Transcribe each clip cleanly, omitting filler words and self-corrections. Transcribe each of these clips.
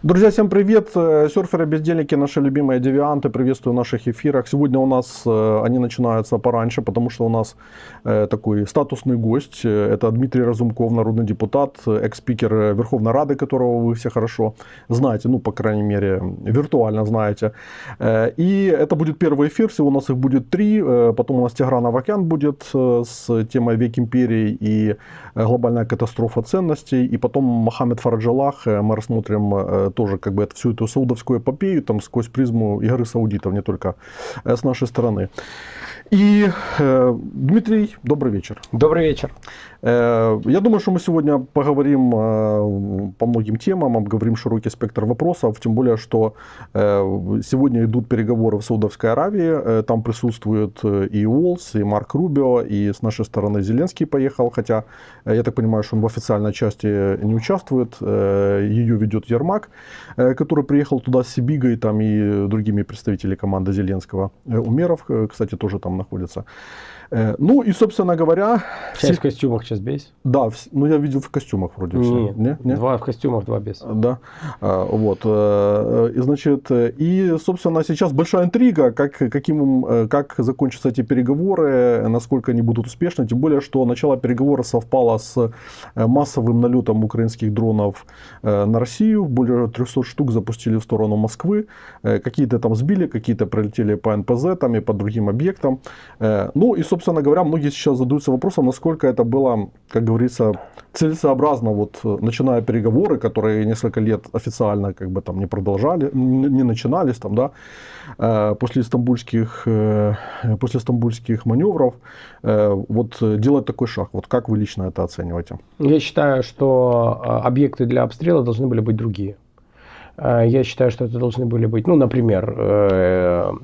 Друзья, всем привет! Серферы-бездельники, наши любимые девианты, приветствую в наших эфирах. Сегодня у нас они начинаются пораньше, потому что у нас такой статусный гость. Это Дмитрий Разумков, народный депутат, экс-спикер Верховной Рады, которого вы все хорошо знаете, ну, по крайней мере, виртуально знаете. И это будет первый эфир, всего у нас их будет 3. Потом у нас Тигран Авакян будет с темой «Век империи» и глобальная катастрофа ценностей. И потом Мохаммед Фараджаллах, мы рассмотрим тоже как бы всю эту саудовскую эпопею там, сквозь призму игры саудитов, не только с нашей стороны. И, Дмитрий, добрый вечер. Добрый вечер. Я думаю, что мы сегодня поговорим по многим темам, обговорим широкий спектр вопросов, тем более, что сегодня идут переговоры в Саудовской Аравии, там присутствуют и Уолс, и Марк Рубио, и с нашей стороны Зеленский поехал, хотя я так понимаю, что он в официальной части не участвует, ее ведет Ермак, который приехал туда с Сибигой там, и другими представителями команды Зеленского. Умеров, кстати, тоже там находится. Ну и, собственно говоря... Часть в костюмах, сейчас без? Да, ну я видел в костюмах вроде все. Нет, 2 в костюмах, 2 без. Да, вот. И, значит, и, собственно, сейчас большая интрига, как закончатся эти переговоры, насколько они будут успешны, тем более, что начало переговоров совпало с массовым налетом украинских дронов на Россию, более 300 штук запустили в сторону Москвы, какие-то там сбили, какие-то прилетели по НПЗ там, и по другим объектам. Ну и, собственно говоря, многие сейчас задаются вопросом, насколько это было, как говорится, целесообразно, вот, начиная переговоры, которые несколько лет официально как бы там не продолжали, не начинались там, да, после стамбульских маневров, вот делать такой шаг. Вот как вы лично это оцениваете? Я считаю, что объекты для обстрела должны были быть другие. Я считаю, что это должны были быть, ну, например,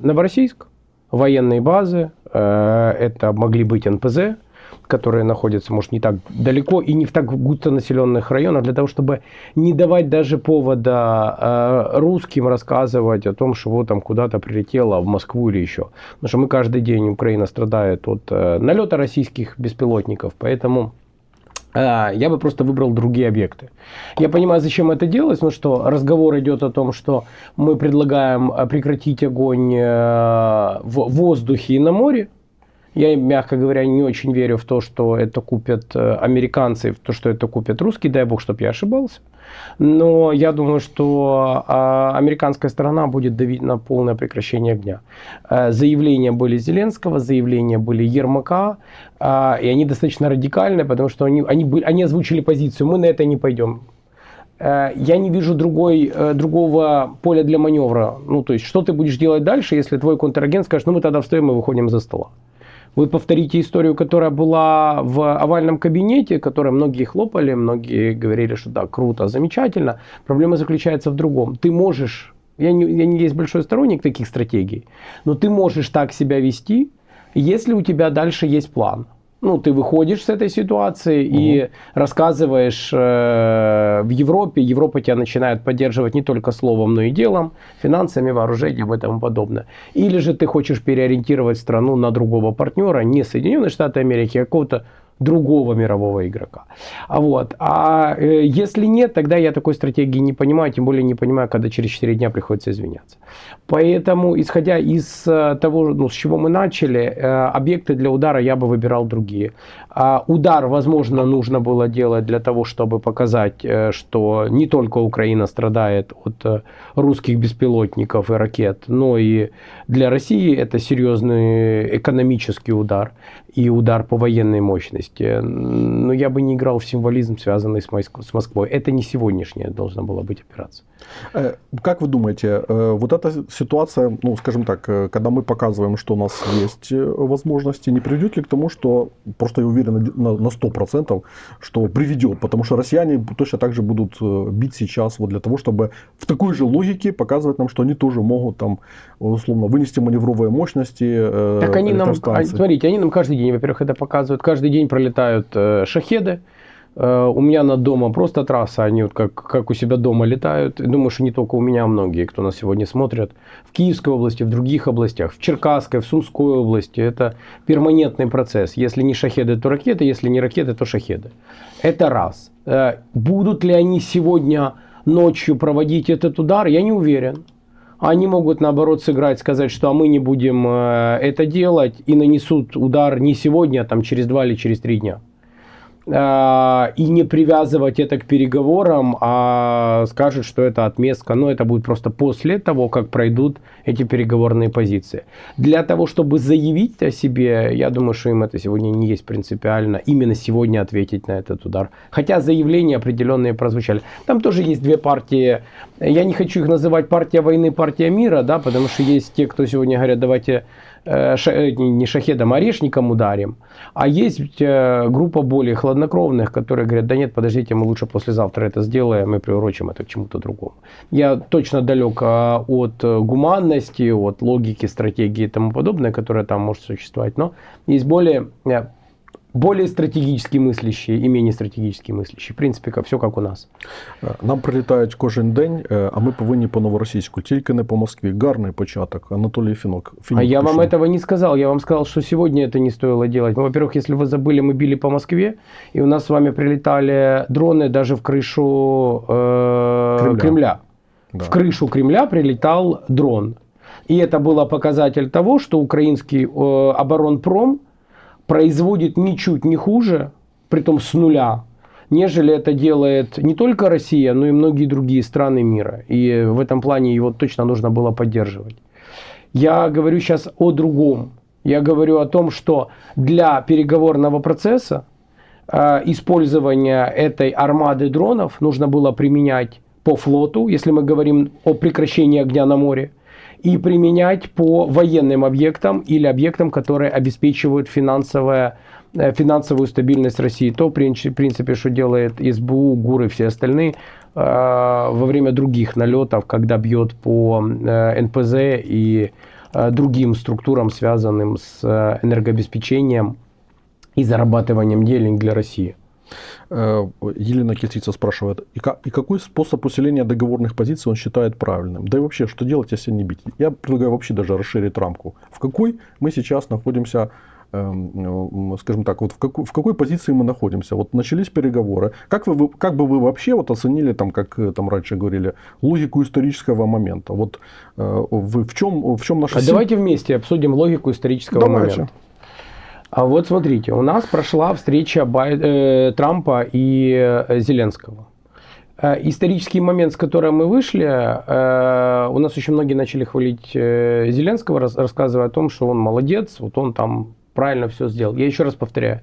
Новороссийск, военные базы, это могли быть НПЗ, которые находятся, может, не так далеко и не в так густонаселенных районах, для того, чтобы не давать даже повода русским рассказывать о том, что вот там куда-то прилетело в Москву или еще. Потому что мы каждый день, Украина страдает от налета российских беспилотников, поэтому я бы просто выбрал другие объекты. Я понимаю, зачем это делать, но что разговор идет о том, что мы предлагаем прекратить огонь в воздухе и на море. Я, мягко говоря, не очень верю в то, что это купят американцы, в то, что это купят русские. Дай бог, чтобы я ошибался. Но я думаю, что американская сторона будет давить на полное прекращение огня. Заявления были Зеленского, заявления были Ермака, и они достаточно радикальные, потому что они озвучили позицию: мы на это не пойдем. Я не вижу другого поля для маневра. Ну, то есть, что ты будешь делать дальше, если твой контрагент скажет: ну, мы тогда встаем и выходим из-за стола. Вы повторите историю, которая была в овальном кабинете, которой многие хлопали, многие говорили, что да, круто, замечательно. Проблема заключается в другом. Ты можешь, я не есть большой сторонник таких стратегий, но ты можешь так себя вести, если у тебя дальше есть план. Ну, ты выходишь с этой ситуации и рассказываешь в Европе. Европа тебя начинает поддерживать не только словом, но и делом, финансами, вооружением и тому подобное. Или же ты хочешь переориентировать страну на другого партнера, не Соединенные Штаты Америки, а какого-то другого мирового игрока. А если нет, тогда я такой стратегии не понимаю, тем более не понимаю, когда через 4 дня приходится извиняться. Поэтому, исходя из того, с чего мы начали, объекты для удара я бы выбирал другие. Удар, возможно, нужно было делать для того, чтобы показать, что не только Украина страдает от русских беспилотников и ракет, но и для России это серьезный экономический удар и удар по военной мощности. Но я бы не играл в символизм, связанный с Москвой. Это не сегодняшняя должна была быть операция. Как вы думаете, вот эта ситуация, ну, скажем так, когда мы показываем, что у нас есть возможности, не приведет ли к тому, что, просто я уверен на 100%, что приведет, потому что россияне точно так же будут бить сейчас вот для того, чтобы в такой же логике показывать нам, что они тоже могут там, условно, вынести маневровые мощности. Так они нам, смотрите, они нам каждый день, во-первых, это показывают, каждый день пролетают шахеды. У меня над домом просто трасса, они вот как у себя дома летают. Думаю, что не только у меня, а многие, кто нас сегодня смотрят. В Киевской области, в других областях, в Черкасской, в Сумской области. Это перманентный процесс. Если не шахеды, то ракеты, если не ракеты, то шахеды. Это раз. Будут ли они сегодня ночью проводить этот удар, я не уверен. Они могут, наоборот, сыграть, сказать, что а мы не будем это делать, и нанесут удар не сегодня, а там через 2 или через 3 дня. И не привязывать это к переговорам, а скажут, что это отместка. Но это будет просто после того, как пройдут эти переговорные позиции. Для того, чтобы заявить о себе, я думаю, что им это сегодня не есть принципиально. Именно сегодня ответить на этот удар. Хотя заявления определенные прозвучали. Там тоже есть 2 партии. Я не хочу их называть партия войны, партия мира, да, потому что есть те, кто сегодня говорят, давайте не шахедом, а орешником ударим. А есть группа более хладнокровных, которые говорят, да нет, подождите, мы лучше послезавтра это сделаем и приурочим это к чему-то другому. Я точно далек от гуманности, от логики, стратегии и тому подобное, которая там может существовать. Но есть более стратегически мыслящие і менее стратегически мыслящие. В принципі, все як у нас. Нам прилітають кожен день, а ми повинні по новоросійську, тільки не по Москві. Гарний початок. Анатолій Фінок. А я вам этого не сказал. Я вам сказал, что сегодня это не стоило делать. Ну, во-первых, если вы забыли, мы били по Москве, и у нас с вами прилетали дроны даже в крышу Кремля. Да. В крышу Кремля прилетал дрон. И это было показатель того, что украинский оборонпром производит ничуть не хуже, притом с нуля, нежели это делает не только Россия, но и многие другие страны мира. И в этом плане его точно нужно было поддерживать. Я говорю сейчас о другом. Я говорю о том, что для переговорного процесса использование этой армады дронов нужно было применять по флоту, если мы говорим о прекращении огня на море, и применять по военным объектам или объектам, которые обеспечивают финансовую стабильность России. То, в принципе, что делает СБУ, ГУР и все остальные во время других налетов, когда бьет по НПЗ и другим структурам, связанным с энергообеспечением и зарабатыванием денег для России. Елена Кислица спрашивает, и какой способ усиления договорных позиций он считает правильным? Да и вообще, что делать, если не бить? Я предлагаю вообще даже расширить рамку. В какой мы сейчас находимся, скажем так, вот в какой позиции мы находимся? Вот начались переговоры. Как бы вы вообще вот оценили, там, как там раньше говорили, логику исторического момента? Вот вы в чем наша сила? Давайте вместе обсудим логику исторического момента. А вот смотрите, у нас прошла встреча Трампа и Зеленского. Исторический момент, с которым мы вышли, у нас очень многие начали хвалить Зеленского, рассказывая о том, что он молодец, вот он там правильно все сделал. Я еще раз повторяю,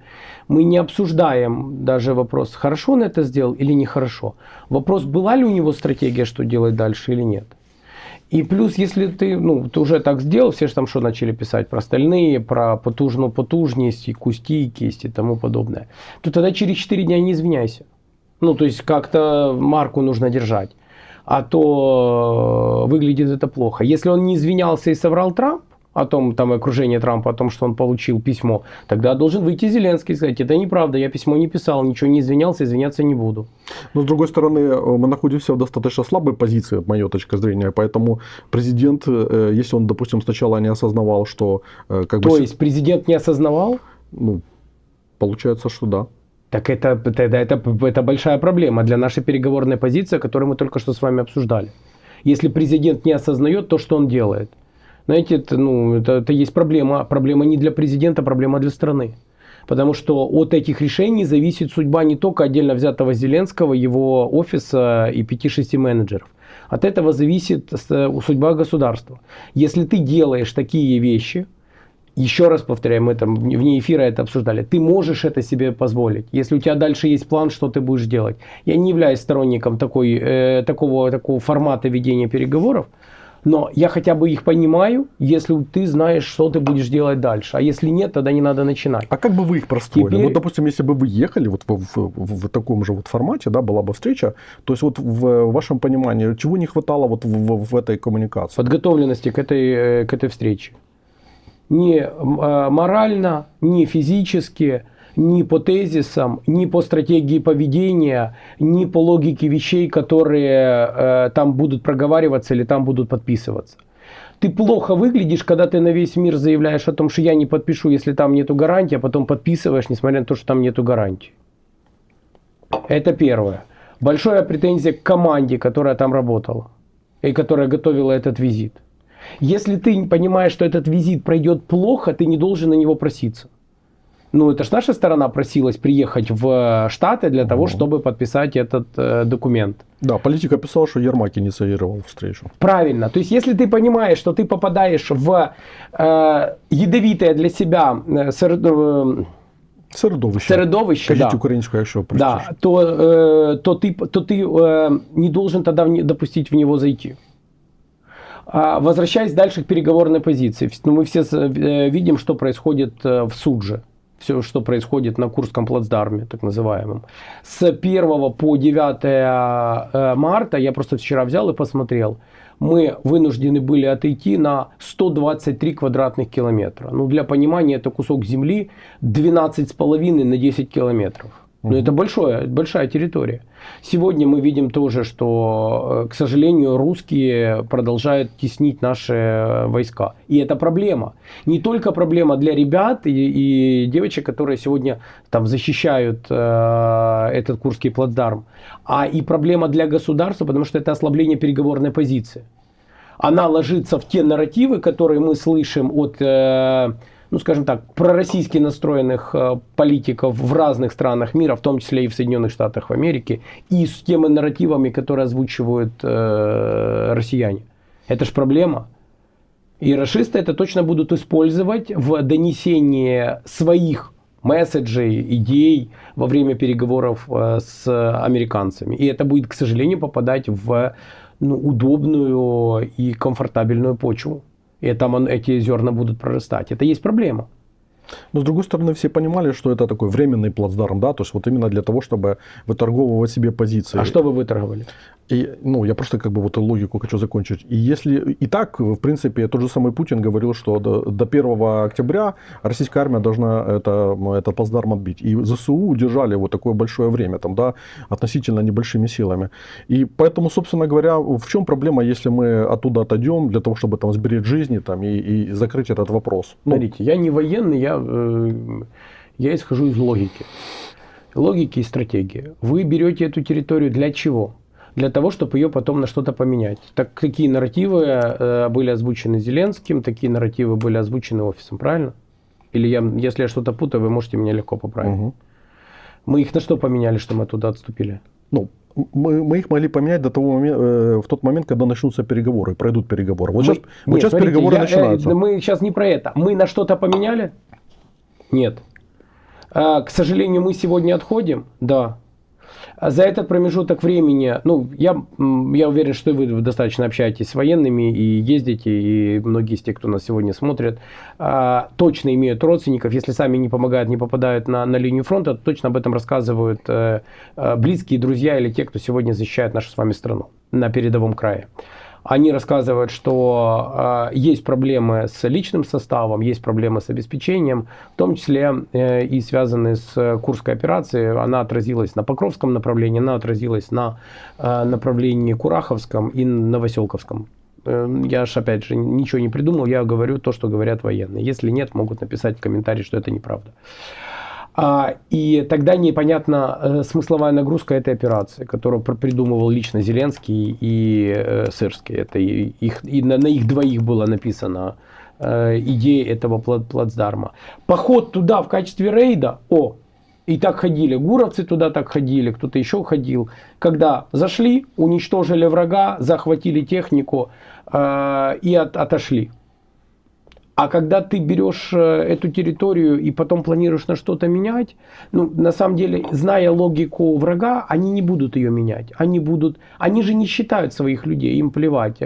мы не обсуждаем даже вопрос, хорошо он это сделал или нехорошо. Вопрос, была ли у него стратегия, что делать дальше или нет. И плюс, если ты уже так сделал, все же там что начали писать про остальные, про потужность, стійкість и тому подобное, то тогда через 4 дня не извиняйся. То есть как-то марку нужно держать. А то выглядит это плохо. Если он не извинялся и соврал Трамп, о том, там окружение Трампа, о том, что он получил письмо, тогда должен выйти Зеленский и сказать, это неправда, я письмо не писал, ничего не извинялся, извиняться не буду. Но с другой стороны, мы находимся в достаточно слабой позиции, от моей точки зрения, поэтому президент, если он, допустим, сначала не осознавал, что... То есть президент не осознавал? Получается, что да. Так это большая проблема для нашей переговорной позиции, которую мы только что с вами обсуждали. Если президент не осознает то, что он делает. Знаете, это есть проблема. Проблема не для президента, проблема для страны. Потому что от этих решений зависит судьба не только отдельно взятого Зеленского, его офиса и 5-6 менеджеров. От этого зависит судьба государства. Если ты делаешь такие вещи, еще раз повторяю, мы там вне эфира это обсуждали, ты можешь это себе позволить. Если у тебя дальше есть план, что ты будешь делать. Я не являюсь сторонником такого формата ведения переговоров. Но я хотя бы их понимаю, если ты знаешь, что ты будешь делать дальше. А если нет, тогда не надо начинать. А как бы вы их простроили? Вот, допустим, если бы вы ехали вот в таком же вот формате, да, была бы встреча, то есть вот в вашем понимании, чего не хватало вот в этой коммуникации? Подготовленности к этой встрече. Ни морально, ни физически, ни по тезисам, ни по стратегии поведения, ни по логике вещей, которые там будут проговариваться или там будут подписываться. Ты плохо выглядишь, когда ты на весь мир заявляешь о том, что я не подпишу, если там нету гарантии, а потом подписываешь, несмотря на то, что там нету гарантии. Это первое. Большая претензия к команде, которая там работала и которая готовила этот визит. Если ты понимаешь, что этот визит пройдет плохо, ты не должен на него проситься. Ну, это ж наша сторона просилась приехать в Штаты для того, чтобы подписать этот документ. Да, политик описал, что Ермак инициировал встречу. Правильно. То есть, если ты понимаешь, что ты попадаешь в ядовитое для себя середовище, Кажіть да, українською, якщо да, простіше. то ты не должен тогда допустить в него зайти. Возвращаясь дальше к переговорной позиции. Мы все видим, что происходит в Судже. Все, что происходит на Курском плацдарме, так называемом. С 1 по 9 марта, я просто вчера взял и посмотрел, мы вынуждены были отойти на 123 квадратных километра. Ну, для понимания, это кусок земли 12,5 на 10 километров. Но это большая территория. Сегодня мы видим тоже, что, к сожалению, русские продолжают теснить наши войска. И это проблема. Не только проблема для ребят и девочек, которые сегодня там защищают этот Курский плацдарм, а и проблема для государства, потому что это ослабление переговорной позиции. Она ложится в те нарративы, которые мы слышим от... ну, скажем так, пророссийски настроенных политиков в разных странах мира, в том числе и в Соединенных Штатах Америки, и с теми нарративами, которые озвучивают россияне. Это ж проблема. И рашисты это точно будут использовать в донесении своих месседжей, идей во время переговоров с американцами. И это будет, к сожалению, попадать в удобную и комфортабельную почву. И там эти зерна будут прорастать. Это есть проблема. Но с другой стороны, все понимали, что это такой временный плацдарм, да, то есть вот именно для того, чтобы выторговывать себе позиции. А что вы выторговали? И, ну, я просто как бы вот логику хочу закончить. И если и так, в принципе, тот же самый Путин говорил, что до 1 октября российская армия должна этот плацдарм отбить. И ЗСУ удержали вот такое большое время, там, да, относительно небольшими силами. И поэтому, собственно говоря, в чем проблема, если мы оттуда отойдем для того, чтобы там сберечь жизни там, и закрыть этот вопрос? Ну, смотрите, я не военный, я исхожу из логики. Логики и стратегии. Вы берете эту территорию для чего? Для того, чтобы ее потом на что-то поменять. Такие нарративы были озвучены Зеленским, такие нарративы были озвучены офисом, правильно? Или если я что-то путаю, вы можете меня легко поправить. Угу. Мы их на что поменяли, что мы туда отступили? Ну, мы их могли поменять до того момента, в тот момент, когда начнутся переговоры, пройдут переговоры. Вот сейчас переговоры начинаются. Мы сейчас не про это. Мы на что-то поменяли? Нет. К сожалению, мы сегодня отходим? Да. За этот промежуток времени, ну, я уверен, что вы достаточно общаетесь с военными и ездите, и многие из тех, кто нас сегодня смотрит, точно имеют родственников. Если сами не помогают, не попадают на линию фронта, то точно об этом рассказывают близкие, друзья или те, кто сегодня защищает нашу с вами страну на передовом крае. Они рассказывают, что есть проблемы с личным составом, есть проблемы с обеспечением, в том числе и связанные с Курской операцией. Она отразилась на Покровском направлении, она отразилась на направлении Кураховском и Новоселковском. Я же, опять же, ничего не придумал, я говорю то, что говорят военные. Если нет, могут написать в комментарии, что это неправда. И тогда непонятна смысловая нагрузка этой операции, которую придумывал лично Зеленский и Сырский. Это и на их двоих была написана идея этого плацдарма. Поход туда в качестве рейда, и так ходили, гуровцы туда так ходили, кто-то еще ходил. Когда зашли, уничтожили врага, захватили технику и отошли. А когда ты берешь эту территорию и потом планируешь на что-то менять, ну, на самом деле, зная логику врага, они не будут ее менять. Они же не считают своих людей, им плевать.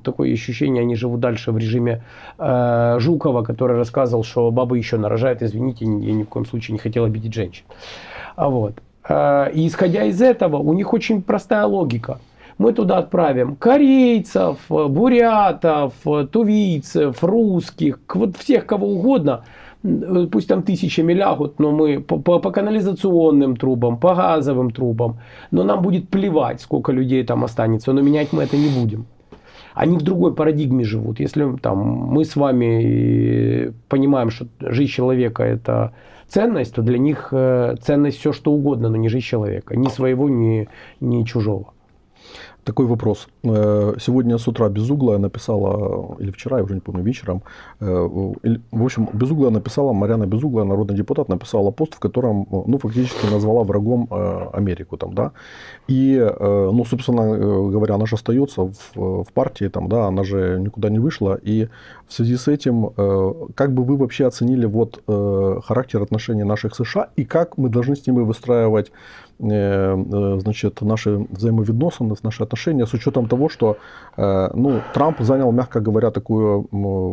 Такое ощущение, они живут дальше в режиме Жукова, который рассказывал, что бабы еще нарожают. Извините, я ни в коем случае не хотел обидеть женщин. Вот. И исходя из этого, у них очень простая логика. Мы туда отправим корейцев, бурятов, тувийцев, русских, вот всех кого угодно. Пусть там тысячами лягут, но мы по канализационным трубам, по газовым трубам. Но нам будет плевать, сколько людей там останется, но менять мы это не будем. Они в другой парадигме живут. Если там, мы с вами понимаем, что жизнь человека – это ценность, то для них ценность все, что угодно, но не жизнь человека. Ни своего, ни чужого. Такой вопрос. Сегодня с утра Безуглая написала, или вчера, я уже не помню, вечером, в общем, Безуглая написала, Марьяна Безуглая, народный депутат, написала пост, в котором, ну, фактически назвала врагом Америку, там, да, и, ну, собственно говоря, она же остается в партии, там, да, она же никуда не вышла, и в связи с этим, как бы вы вообще оценили вот характер отношений наших США, и как мы должны с ними выстраивать, значит, наши взаимовідносини, наши отношения, с учетом того, что, ну, Трамп занял, мягко говоря, такую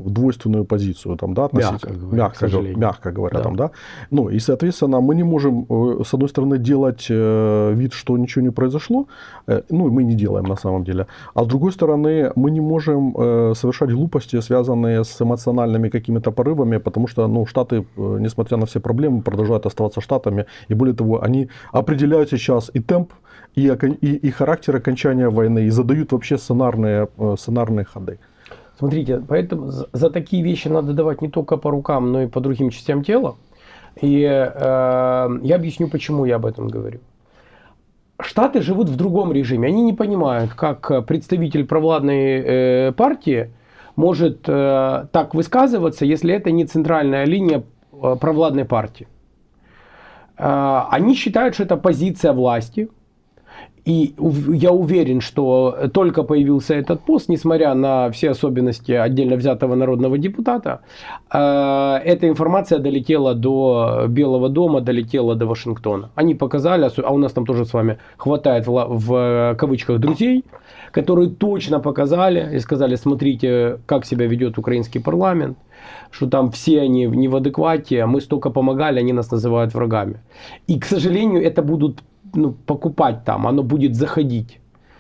двойственную позицию, там, да, мягко говоря, да. там, да. Ну, и, соответственно, мы не можем, с одной стороны, делать вид, что ничего не произошло, ну, мы не делаем на самом деле, а с другой стороны, мы не можем совершать глупости, связанные с эмоциональными какими-то порывами, потому что, ну, Штаты, несмотря на все проблемы, продолжают оставаться Штатами, и более того, они определяют сейчас и темп, и характер окончания войны, и задают вообще сценарные ходы. Смотрите, поэтому за такие вещи надо давать не только по рукам, но и по другим частям тела. И я объясню, почему я об этом говорю. Штаты живут в другом режиме. Они не понимают, как представитель провладной партии может так высказываться, если это не центральная линия провладной партии. Они считают, что это позиция власти. И я уверен, что только появился этот пост, несмотря на все особенности отдельно взятого народного депутата, эта информация долетела до Белого дома, долетела до Вашингтона. Они показали, а у нас там тоже с вами хватает в кавычках друзей, которые точно показали и сказали: смотрите, как себя ведет украинский парламент, что там все они не в адеквате, мы столько помогали, они нас называют врагами. И, к сожалению, это будут покупать там, оно будет заходить.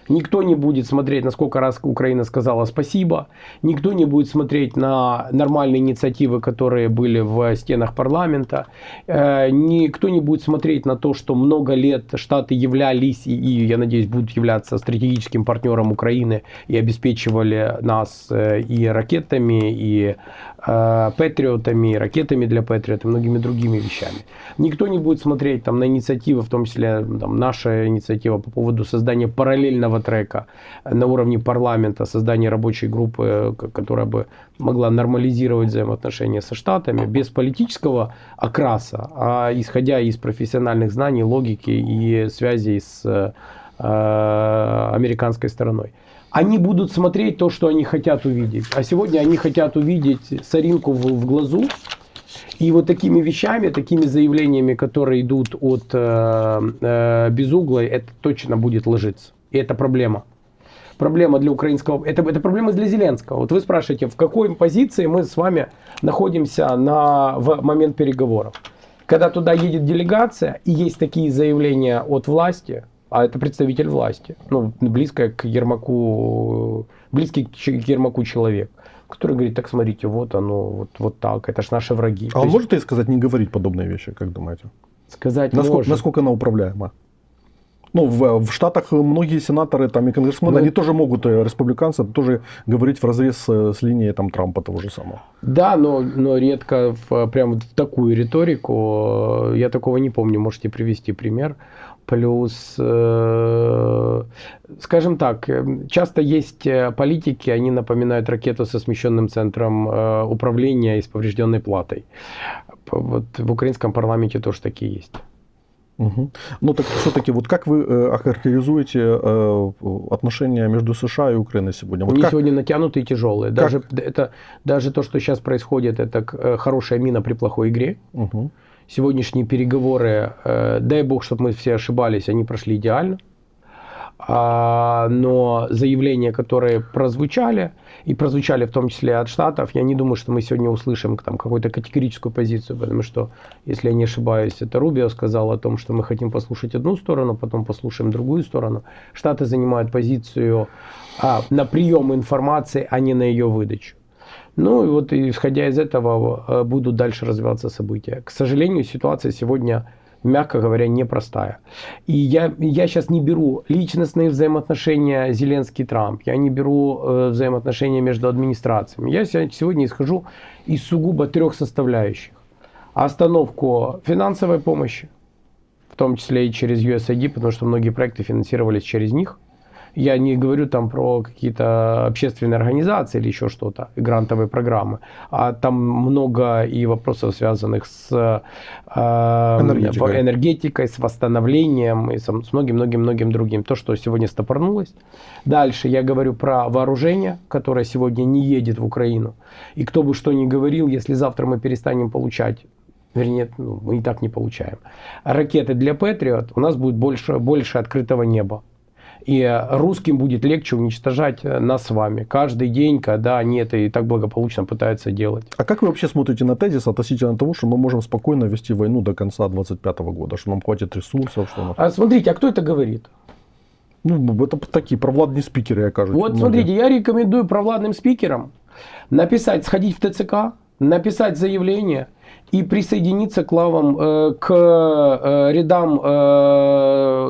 Никто не будет смотреть, на сколько раз Украина сказала спасибо. Никто не будет смотреть на нормальные инициативы, которые были в стенах парламента. Никто не будет смотреть на то, что много лет Штаты являлись и, я надеюсь, будут являться стратегическим партнером Украины и обеспечивали нас и ракетами, и патриотами, и ракетами для патриот, и многими другими вещами. Никто не будет смотреть там на инициативы, в том числе там, наша инициатива по поводу создания параллельного трека на уровне парламента, создания рабочей группы, которая бы могла нормализировать взаимоотношения со Штатами без политического окраса, а исходя из профессиональных знаний, логики и связей с американской стороной. Они будут смотреть то, что они хотят увидеть. А сегодня они хотят увидеть соринку в глазу. И вот такими вещами, такими заявлениями, которые идут от Безуглой, это точно будет ложиться. И это проблема. Проблема для украинского... Это проблема для Зеленского. Вот вы спрашиваете, в какой позиции мы с вами находимся в момент переговоров. Когда туда едет делегация, и есть такие заявления от власти, а это представитель власти, ну, близкий к Ермаку человек, который говорит: так смотрите, вот оно, вот так, это ж наши враги. А он может ей сказать не говорить подобные вещи, как думаете? Сказать насколько она управляема? Ну, в Штатах многие сенаторы там, и конгрессмены, они тоже могут, республиканцы, тоже говорить вразрез с линией там, Трампа того же самого. Да, но редко прям в такую риторику. Я такого не помню, можете привести пример. Плюс, скажем так, часто есть политики, они напоминают ракету со смещенным центром управления и с поврежденной платой. Вот в украинском парламенте тоже такие есть. Угу. Ну так все-таки, вот как вы охарактеризуете отношения между США и Украиной сегодня? Вот Они как... сегодня натянутые и тяжелые. Даже то, что сейчас происходит, это хорошая мина при плохой игре. Угу. Сегодняшние переговоры, дай бог, чтобы мы все ошибались, они прошли идеально. Но заявления, которые прозвучали, и прозвучали в том числе от Штатов, я не думаю, что мы сегодня услышим там какую-то категорическую позицию, потому что, если я не ошибаюсь, это Рубио сказал о том, что мы хотим послушать одну сторону, потом послушаем другую сторону. Штаты занимают позицию на прием информации, а не на ее выдачу. Ну и вот исходя из этого будут дальше развиваться события. К сожалению, ситуация сегодня мягко говоря, непростая. И я сейчас не беру личностные взаимоотношения Зеленский-Трамп, я не беру взаимоотношения между администрациями. Я сегодня исхожу из сугубо 3 составляющих. Остановку финансовой помощи, в том числе и через USAID, потому что многие проекты финансировались через них. Я не говорю там про какие-то общественные организации или еще что-то, грантовые программы, а там много и вопросов, связанных с энергетикой, с восстановлением и с многим-многим другим. То, что сегодня стопорнулось. Дальше я говорю про вооружение, которое сегодня не едет в Украину. И кто бы что ни говорил, если завтра мы перестанем получать, вернее, мы и так не получаем, ракеты для Patriot, у нас будет больше открытого неба. И русским будет легче уничтожать нас с вами каждый день, когда они это и так благополучно пытаются делать. А как вы вообще смотрите на тезис относительно того, что мы можем спокойно вести войну до конца 2025 года, что нам хватит ресурсов? Что нам... Смотрите, а кто это говорит? Ну, это такие провладные спикеры, я кажется. Вот смотрите, я рекомендую провладным спикерам написать, сходить в ТЦК, написать заявление и присоединиться к лавам, к рядам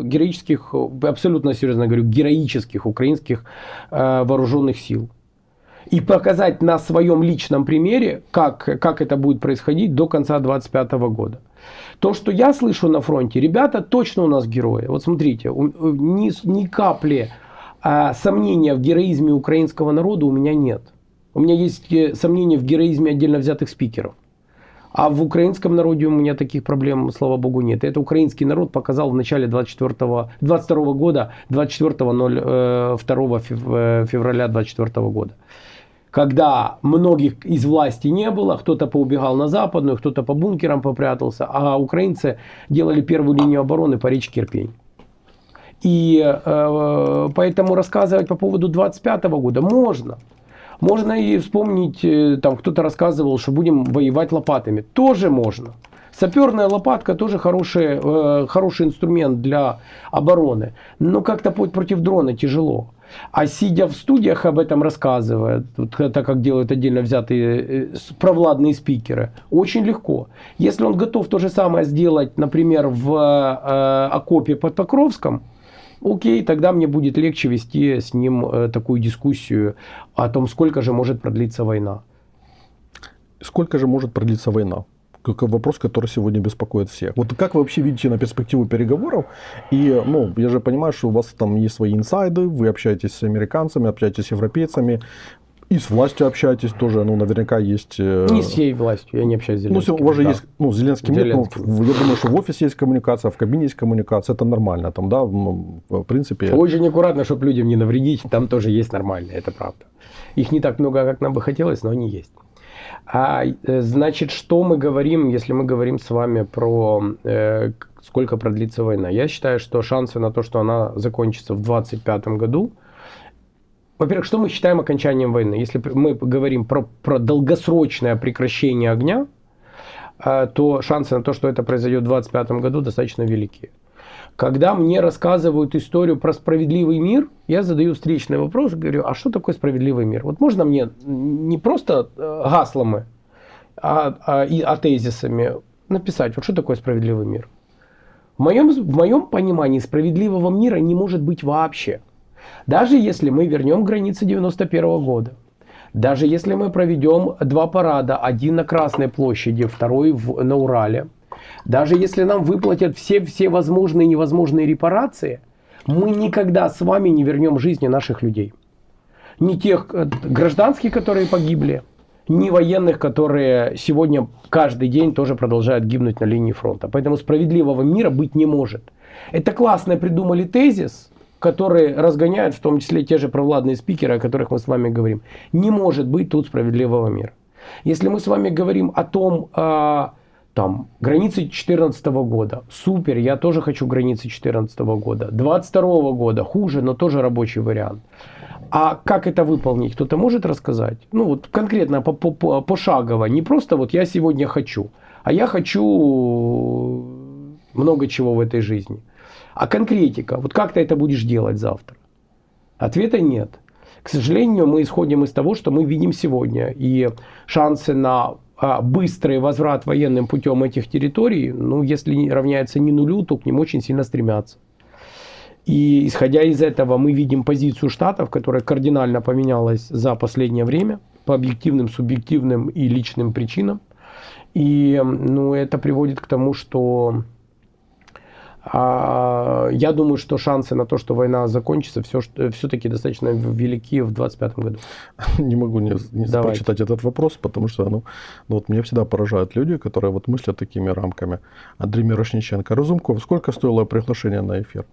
героических, абсолютно серьезно говорю, героических украинских вооруженных сил. И показать на своем личном примере, как это будет происходить до конца 2025 года. То, что я слышу на фронте, ребята точно у нас герои. Вот смотрите, ни капли сомнения в героизме украинского народа у меня нет. У меня есть сомнения в героизме отдельно взятых спикеров. А в украинском народе у меня таких проблем, слава богу, нет. Это украинский народ показал в начале 22 года, 24.02 февраля 24 года. Когда многих из власти не было, кто-то поубегал на западную, кто-то по бункерам попрятался, а украинцы делали первую линию обороны по речке Ирпень. И поэтому рассказывать по поводу 25 года можно. Можно и вспомнить, там кто-то рассказывал, что будем воевать лопатами. Тоже можно. Саперная лопатка тоже хороший инструмент для обороны. Но как-то против дрона тяжело. А сидя в студиях об этом рассказывая, так как делают отдельно взятые провладные спикеры, очень легко. Если он готов то же самое сделать, например, в окопе под Покровском, окей, тогда мне будет легче вести с ним такую дискуссию о том, сколько же может продлиться война. Сколько же может продлиться война? Вопрос, который сегодня беспокоит всех. Вот как вы вообще видите на перспективу переговоров? И, я же понимаю, что у вас там есть свои инсайды, вы общаетесь с американцами, общаетесь с европейцами, и с властью общаетесь тоже, наверняка есть... Не с всей властью, я не общаюсь с Зеленским. У вас же есть, Зеленский нет, я думаю, что в офисе есть коммуникация, в кабине есть коммуникация, это нормально там, да, в принципе... Очень аккуратно, чтобы людям не навредить, там тоже есть нормально, это правда. Их не так много, как нам бы хотелось, но они есть. Значит, что мы говорим, если мы говорим с вами про сколько продлится война? Я считаю, что шансы на то, что она закончится в 2025 году. Во-первых, что мы считаем окончанием войны? Если мы говорим про долгосрочное прекращение огня, то шансы на то, что это произойдет в 2025 году, достаточно велики. Когда мне рассказывают историю про справедливый мир, я задаю встречный вопрос, говорю, а что такое справедливый мир? Вот можно мне не просто гаслами, а тезисами написать, вот что такое справедливый мир? В моем понимании справедливого мира не может быть вообще. Даже если мы вернем границы 91 года, даже если мы проведем 2 парада, один на Красной площади, второй на Урале, даже если нам выплатят все возможные и невозможные репарации, мы никогда с вами не вернем жизни наших людей. Ни тех гражданских, которые погибли, ни военных, которые сегодня каждый день тоже продолжают гибнуть на линии фронта. Поэтому справедливого мира быть не может. Это классно придумали тезис, который разгоняют в том числе те же провладные спикеры, о которых мы с вами говорим. Не может быть тут справедливого мира. Если мы с вами говорим о том, там, границы 2014 года, супер, я тоже хочу границы 2014 года. 2022 года, хуже, но тоже рабочий вариант. А как это выполнить, кто-то может рассказать? Вот конкретно, пошагово, не просто вот я сегодня хочу, а я хочу много чего в этой жизни. А конкретика, вот как ты это будешь делать завтра? Ответа нет. К сожалению, мы исходим из того, что мы видим сегодня. И шансы на быстрый возврат военным путем этих территорий, ну, если не равняется не нулю, то к ним очень сильно стремятся. И исходя из этого мы видим позицию Штатов, которая кардинально поменялась за последнее время по объективным, субъективным и личным причинам. И ну, это приводит к тому, что я думаю, что шансы на то, что война закончится, все-таки достаточно велики в 2025 году. Не могу не прочитать этот вопрос, потому что ну вот меня всегда поражают люди, которые вот мыслят такими рамками. Андрей Мирошниченко. Разумков, сколько стоило приглашение на эфир?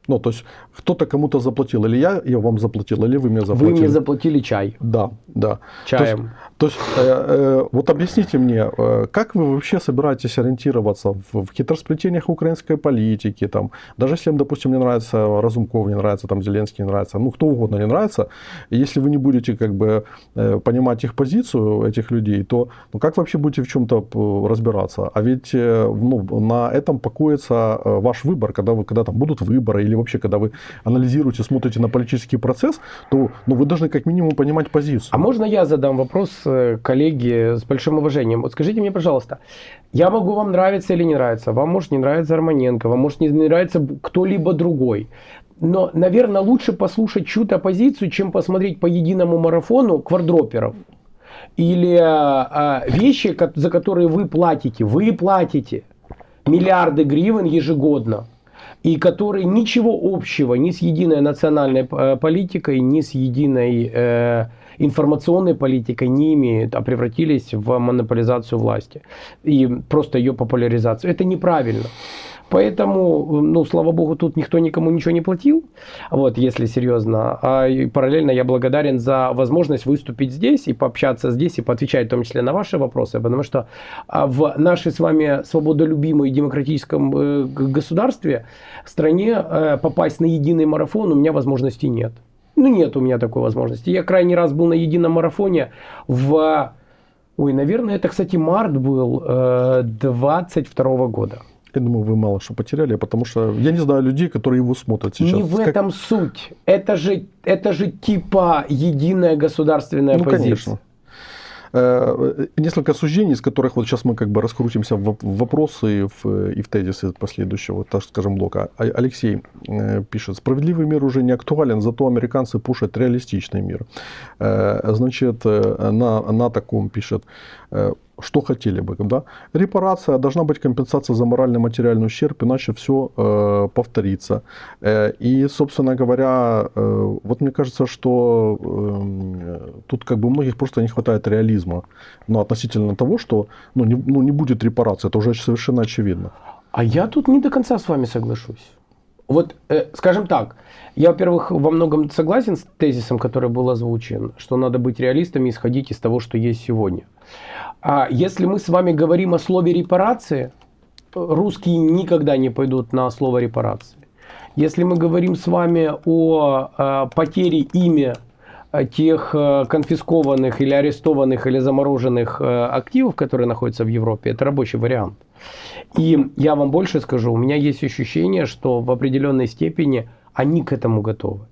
Ну, то есть, кто-то кому-то заплатил, или я вам заплатил, или вы мне заплатили? Вы мне заплатили чай. Да, да. Чаем. То есть вот объясните мне, как вы вообще собираетесь ориентироваться в хитросплетениях украинской политики, там, даже если, допустим, не нравится Разумков, не нравится там Зеленский, не нравится, ну, кто угодно не нравится, если вы не будете как бы понимать их позицию, этих людей, то ну, как вообще будете в чем-то разбираться? А ведь ну, на этом покоится ваш выбор, когда там будут выборы, или вообще, когда вы анализируете, смотрите на политический процесс, то ну, вы должны как минимум понимать позицию. А можно я задам вопрос коллеге с большим уважением? Вот скажите мне, пожалуйста, я могу вам нравиться или не нравиться, вам может не нравиться Романенко, вам может не нравиться кто-либо другой. Но, наверное, лучше послушать чью-то позицию, чем посмотреть по единому марафону квардроперов. Или вещи, за которые вы платите миллиарды гривен ежегодно. И которые ничего общего ни с единой национальной политикой, ни с единой информационной политикой не имеют, а превратились в монополизацию власти и просто ее популяризацию. Это неправильно. Поэтому, ну, слава богу, тут никто никому ничего не платил, вот, если серьезно. И параллельно я благодарен за возможность выступить здесь и пообщаться здесь, и поотвечать в том числе на ваши вопросы, потому что в нашей с вами свободолюбимой демократическом государстве, стране попасть на единый марафон у меня возможности нет. Ну, нет у меня такой возможности. Я крайний раз был на едином марафоне наверное, это, кстати, март был 22 года. Я думаю, вы мало что потеряли, потому что я не знаю людей, которые его смотрят сейчас. Не в этом суть. Это же типа единая государственная позиция. Конечно. Несколько суждений, из которых вот сейчас мы как бы раскрутимся в вопросы и в тезисы последующего, так скажем, блока. Алексей пишет: справедливый мир уже не актуален, зато американцы пушат реалистичный мир. Значит, на таком пишет: что хотели бы, да? Репарация, должна быть компенсация за моральный материальный ущерб, иначе все повторится. И, собственно говоря, вот мне кажется, что тут как бы у многих просто не хватает реализма, но относительно того, что не будет репарации, это уже совершенно очевидно. А я тут не до конца с вами соглашусь. Вот, скажем так, я, во-первых, во многом согласен с тезисом, который был озвучен, что надо быть реалистами и исходить из того, что есть сегодня. А если мы с вами говорим о слове репарации, русские никогда не пойдут на слово репарации. Если мы говорим с вами о потере ими тех конфискованных или арестованных или замороженных активов, которые находятся в Европе, это рабочий вариант. И я вам больше скажу, у меня есть ощущение, что в определенной степени они к этому готовы.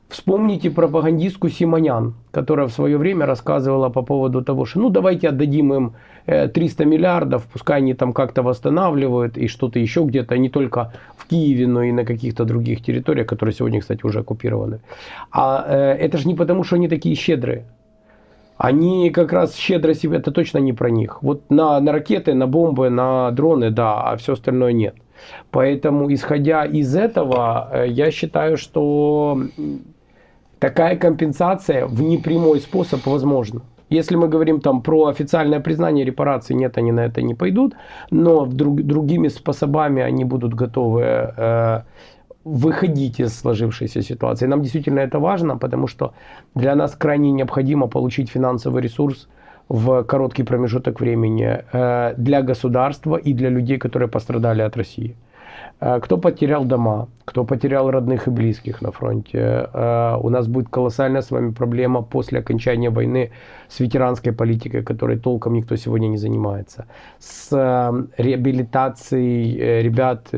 Вспомните пропагандистку Симонян, которая в свое время рассказывала по поводу того, что давайте отдадим им 300 миллиардов, пускай они там как-то восстанавливают и что-то еще где-то, не только в Киеве, но и на каких-то других территориях, которые сегодня, кстати, уже оккупированы. А это же не потому, что они такие щедрые. Они как раз щедро себе, это точно не про них. Вот на ракеты, на бомбы, на дроны, да, а все остальное нет. Поэтому, исходя из этого, я считаю, что такая компенсация в непрямой способ возможна. Если мы говорим там про официальное признание репараций, нет, они на это не пойдут, но другими способами они будут готовы выходить из сложившейся ситуации. Нам действительно это важно, потому что для нас крайне необходимо получить финансовый ресурс в короткий промежуток времени для государства и для людей, которые пострадали от России. Кто потерял дома, кто потерял родных и близких на фронте. У нас будет колоссальная с вами проблема после окончания войны с ветеранской политикой, которой толком никто сегодня не занимается. С реабилитацией ребят,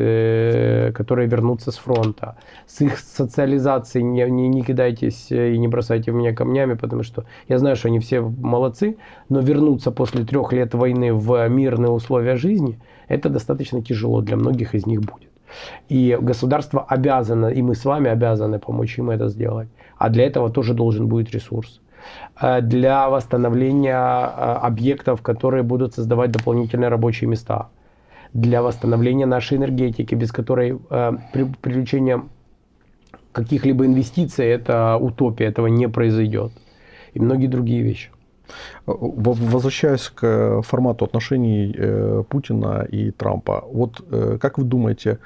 которые вернутся с фронта. С их социализацией. Не кидайтесь и не бросайте в меня камнями, потому что я знаю, что они все молодцы, но вернуться после 3 лет войны в мирные условия жизни, это достаточно тяжело для многих из них будет. И государство обязано, и мы с вами обязаны помочь им это сделать. А для этого тоже должен быть ресурс. Для восстановления объектов, которые будут создавать дополнительные рабочие места. Для восстановления нашей энергетики, без которой привлечение каких-либо инвестиций, это утопия, этого не произойдет. И многие другие вещи. Возвращаясь к формату отношений Путина и Трампа, вот как вы думаете,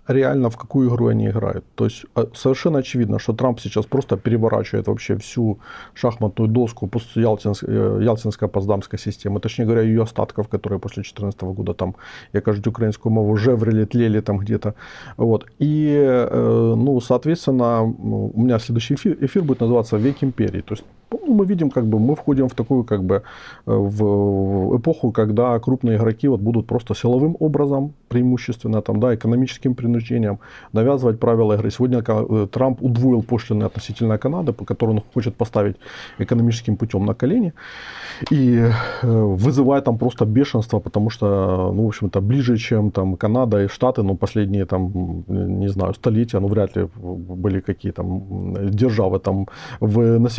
реально в какую игру они играют? То есть совершенно очевидно, что Трамп сейчас просто переворачивает вообще всю шахматную доску ялтинско-потсдамской системы, точнее говоря, ее остатков, которые после 2014 года там, я кажу украинскую мову, жеврили, тлели там где-то. Вот. И, ну, соответственно, у меня следующий эфир будет называться «Век империи». То есть мы видим, как бы, мы входим в такую, как бы, в эпоху, когда крупные игроки вот будут просто силовым образом, преимущественно, там, да, экономическим принуждением навязывать правила игры. Сегодня Трамп удвоил пошлины относительно Канады, по которой он хочет поставить экономическим путем на колени. И вызывает там просто бешенство, потому что, ну, в общем-то, ближе, чем там Канада и Штаты, ну, последние, там, не знаю, столетия, ну, вряд ли были какие там державы там в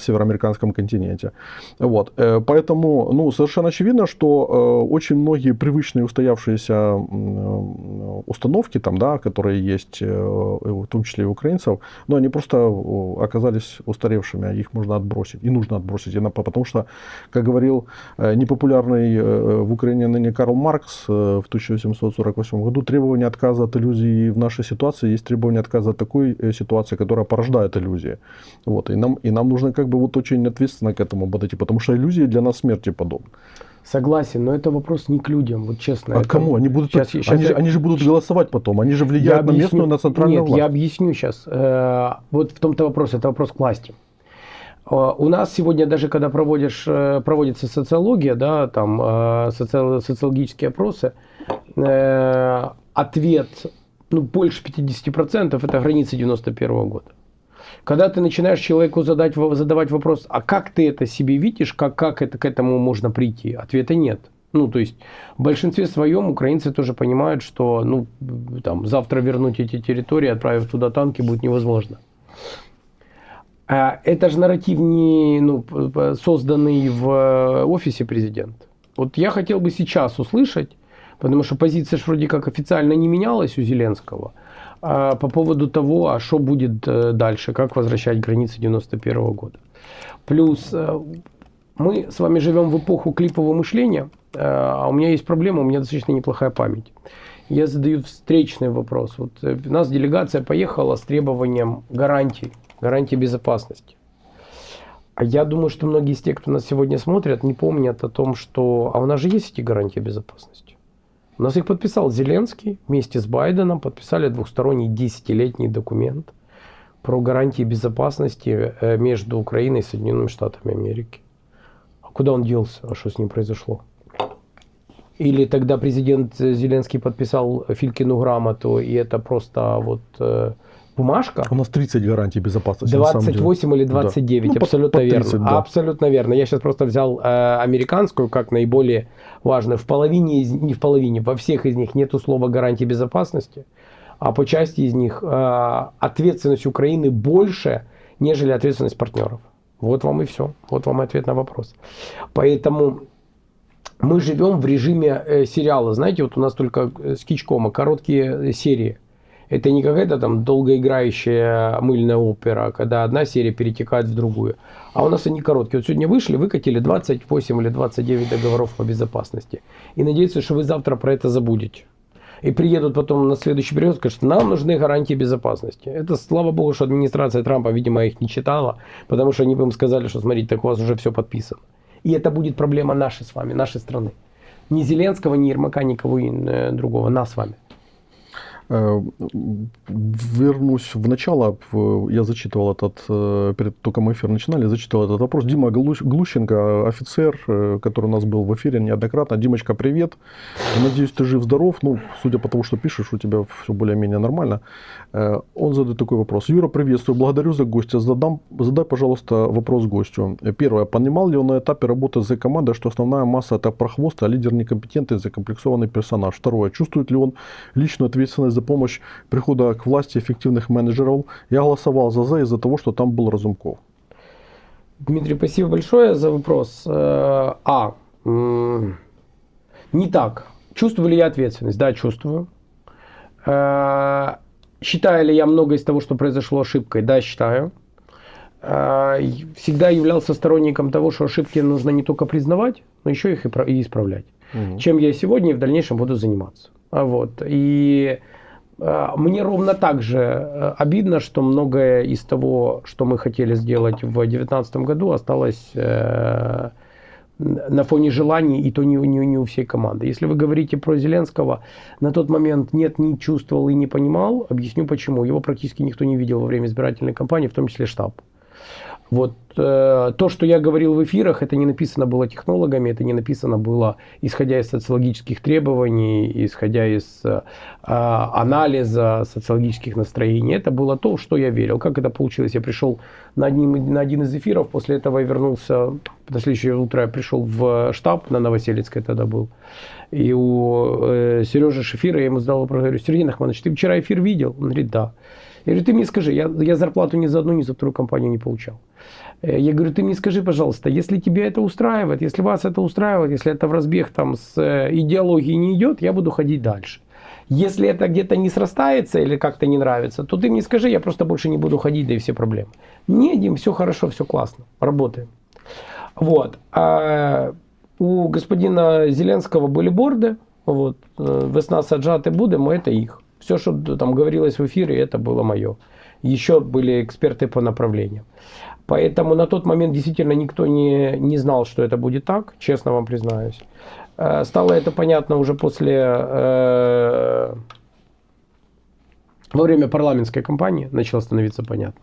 североамериканском континенте. Вот. Поэтому, ну, совершенно очевидно, что очень многие привычные устоявшиеся установки, там, да, которые есть, в том числе и украинцев, но они просто оказались устаревшими, их можно отбросить, и нужно отбросить, потому что, как говорил непопулярный в Украине ныне Карл Маркс в 1848 году, требование отказа от иллюзий в нашей ситуации есть требование отказа от такой ситуации, которая порождает иллюзии. Вот. И нам нужно как бы вот очень ответственно к этому подойти, потому что иллюзии для нас смерти подобны. Согласен, но это вопрос не к людям, вот честно. А к кому? Они будут, они же будут голосовать потом, они же влияют на местную, на центральную власть. Нет, я объясню сейчас. Вот в том-то вопрос, это вопрос к власти. У нас сегодня, даже когда проводится социология, да, там, социологические опросы, ответ, ну, больше 50% это границы 91 года. Когда ты начинаешь человеку задавать вопрос, а как ты это себе видишь, как это, к этому можно прийти? Ответа нет. Ну, то есть, в большинстве своем украинцы тоже понимают, что, ну, там, завтра вернуть эти территории, отправив туда танки, будет невозможно. Это же нарратив не, ну, созданный в офисе президента. Вот я хотел бы сейчас услышать, потому что позиция вроде как официально не менялась у Зеленского, по поводу того, а что будет дальше, как возвращать границы 91 года. Плюс мы с вами живем в эпоху клипового мышления, а у меня есть проблема, у меня достаточно неплохая память. Я задаю встречный вопрос. Вот у нас делегация поехала с требованием гарантий безопасности. А я думаю, что многие из тех, кто нас сегодня смотрят, не помнят о том, что у нас же есть эти гарантии безопасности. У нас их подписал Зеленский вместе с Байденом, подписали двухсторонний 10-летний документ про гарантии безопасности между Украиной и Соединенными Штатами Америки. А куда он делся? А что с ним произошло? Или тогда президент Зеленский подписал Филькину грамоту, и это просто вот бумажка? У нас 30 гарантий безопасности. 28 или 29, да. Абсолютно по 30, верно. Да. Абсолютно верно. Я сейчас просто взял американскую как наиболее важную. В половине, не в половине, во всех из них нету слова гарантии безопасности, а по части из них ответственность Украины больше, нежели ответственность партнеров. Вот вам и все. Вот вам и ответ на вопрос. Поэтому мы живем в режиме сериала. Знаете, вот у нас только с Кичкома короткие серии. Это не какая-то там долгоиграющая мыльная опера, когда одна серия перетекает в другую. А у нас они короткие. Вот сегодня вышли, выкатили 28 или 29 договоров по безопасности. И надеются, что вы завтра про это забудете. И приедут потом на следующий период, скажут, что нам нужны гарантии безопасности. Это, слава богу, что администрация Трампа, видимо, их не читала, потому что они бы им сказали, что смотрите, так у вас уже все подписано. И это будет проблема нашей с вами, нашей страны. Ни Зеленского, ни Ермака, никого другого, нас с вами. Вернусь в начало. Я зачитывал перед только мы эфир начинали, зачитывал этот вопрос. Дима Глущенко, офицер, который у нас был в эфире неоднократно. Димочка, привет. Надеюсь, ты жив-здоров. Ну, судя по тому, что пишешь, у тебя все более-менее нормально. Он задает такой вопрос. Юра, приветствую, благодарю за гостя. Задай, пожалуйста, вопрос гостю. Первое. Понимал ли он на этапе работы с командой, что основная масса это прохвост, а лидер некомпетентный, закомплексованный персонаж? Второе. Чувствует ли он личную ответственность за помощь прихода к власти эффективных менеджеров? Я голосовал за из-за того, что там был Разумков. Дмитрий, спасибо большое за вопрос. Не так. Чувствую ли я ответственность? Да, чувствую. Считаю ли я многое из того, что произошло, ошибкой? Да, считаю. Всегда являлся сторонником того, что ошибки нужно не только признавать, но еще их и исправлять. Угу. Чем я сегодня и в дальнейшем буду заниматься. Вот. И мне ровно так же обидно, что многое из того, что мы хотели сделать в 2019 году, осталось на фоне желаний, и то не у всей команды. Если вы говорите про Зеленского, на тот момент нет, не чувствовал и не понимал. Объясню почему. Его практически никто не видел во время избирательной кампании, в том числе штаб. Вот то, что я говорил в эфирах, это не написано было технологами, это не написано было исходя из социологических требований, исходя из анализа социологических настроений. Это было то, что я верил. Как это получилось? Я пришел на один из эфиров, после этого я вернулся, на следующее утро я пришел в штаб, на Новоселицкой тогда был. И у Сережи Шефира я ему задал вопрос, говорю: Сергей Нахманович, ты вчера эфир видел? Он говорит: да. Я говорю: ты мне скажи, я зарплату ни за одну, ни за вторую компанию не получал. Я говорю: ты мне скажи, пожалуйста, если тебя это устраивает, если вас это устраивает, если это в разбег там с идеологией не идет, я буду ходить дальше. Если это где-то не срастается или как-то не нравится, то ты мне скажи, я просто больше не буду ходить, да и все проблемы. Не, Дим, все хорошо, все классно, работаем. Вот. А у господина Зеленского были борды, вот, весна саджаты будем, это их. Все, что там говорилось в эфире, это было мое. Еще были эксперты по направлениям. Поэтому на тот момент действительно никто не знал, что это будет так, честно вам признаюсь. Стало это понятно уже во время парламентской кампании, начало становиться понятно.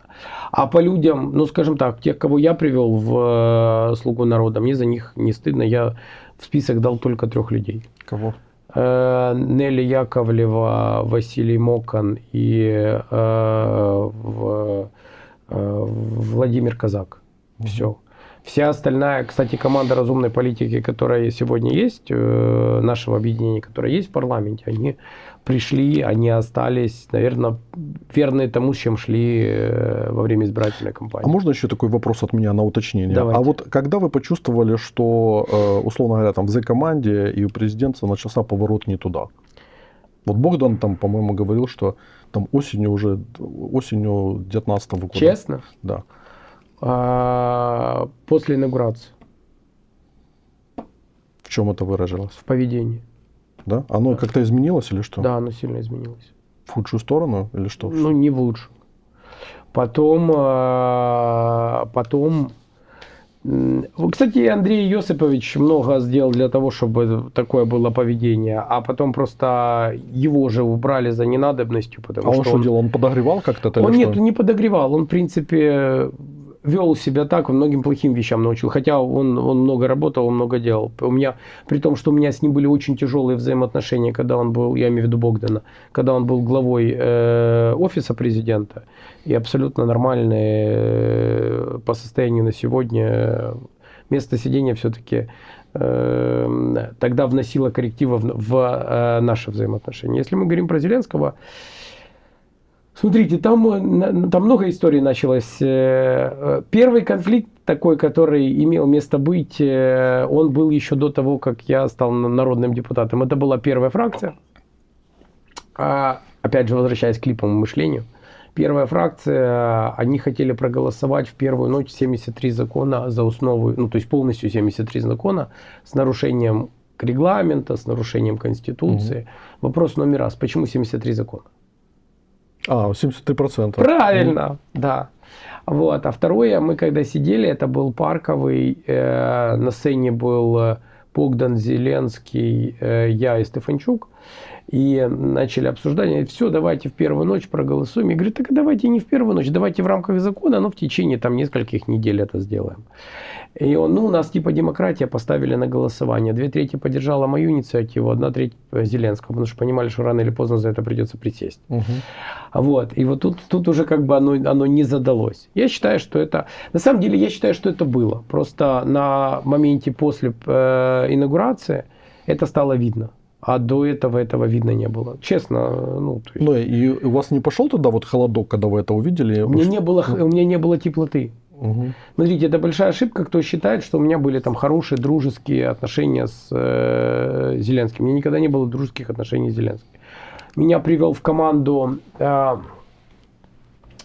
А по людям, ну скажем так, тех, кого я привел в «Слугу народа», мне за них не стыдно. Я в список дал только 3 людей. Кого? Нелли Яковлева, Василий Мокан и Владимир Казак. Все. Вся остальная, кстати, команда разумной политики, которая сегодня есть, нашего объединения, которое есть в парламенте, они пришли, они остались, наверное, верные тому, с чем шли во время избирательной кампании. А можно еще такой вопрос от меня на уточнение? Давайте. А вот когда вы почувствовали, что, условно говоря, там в Z-команде и у президента начался поворот не туда? Вот Богдан там, по-моему, говорил, что там осенью 2019 года. Честно? Да. После инаугурации. В чем это выразилось? В поведении. Да? Оно как-то изменилось или что? Да, оно сильно изменилось. В худшую сторону или что? Ну, не в лучшую. Потом, кстати, Андрей Йосипович много сделал для того, чтобы такое было поведение, а потом просто его же убрали за ненадобностью. Потому он что делал? Он подогревал как-то? Он нет, не подогревал. Он, в принципе, вел себя так, он многим плохим вещам научил. Хотя он много работал, он много делал. При том, что у меня с ним были очень тяжелые взаимоотношения, когда он был, я имею в виду Богдана, когда он был главой офиса президента. И абсолютно нормальные по состоянию на сегодня. Место сидения все-таки тогда вносило коррективы в наши взаимоотношения. Если мы говорим про Зеленского, смотрите, там много историй началось. Первый конфликт такой, который имел место быть, он был еще до того, как я стал народным депутатом. Это была первая фракция. Опять же, возвращаясь к клиповому мышлению. Первая фракция, они хотели проголосовать в первую ночь 73 закона за основу, ну то есть полностью 73 закона с нарушением регламента, с нарушением Конституции. Угу. Вопрос номер раз, почему 73 закона? 73%. Правильно, да. Вот. А второе, мы когда сидели, это был парковый, на сцене был Богдан, Зеленский, я и Стефанчук. И начали обсуждать, все, давайте в первую ночь проголосуем. Я говорю, так давайте не в первую ночь, давайте в рамках закона, но в течение там нескольких недель это сделаем. И он, у нас типа демократия, поставили на голосование. 2/3 поддержала мою инициативу, 1/3 Зеленского, потому что понимали, что рано или поздно за это придется присесть. Вот. И вот тут уже как бы оно не задалось. Я считаю, что это... На самом деле, я считаю, что это было. Просто на моменте после инаугурации это стало видно. А до этого видно не было. Честно. Ну, то есть... Ну, и у вас не пошел тогда вот холодок, когда вы это увидели? У меня не было теплоты. Угу. Смотрите, это большая ошибка, кто считает, что у меня были там хорошие дружеские отношения с Зеленским. У меня никогда не было дружеских отношений с Зеленским. Меня привел в команду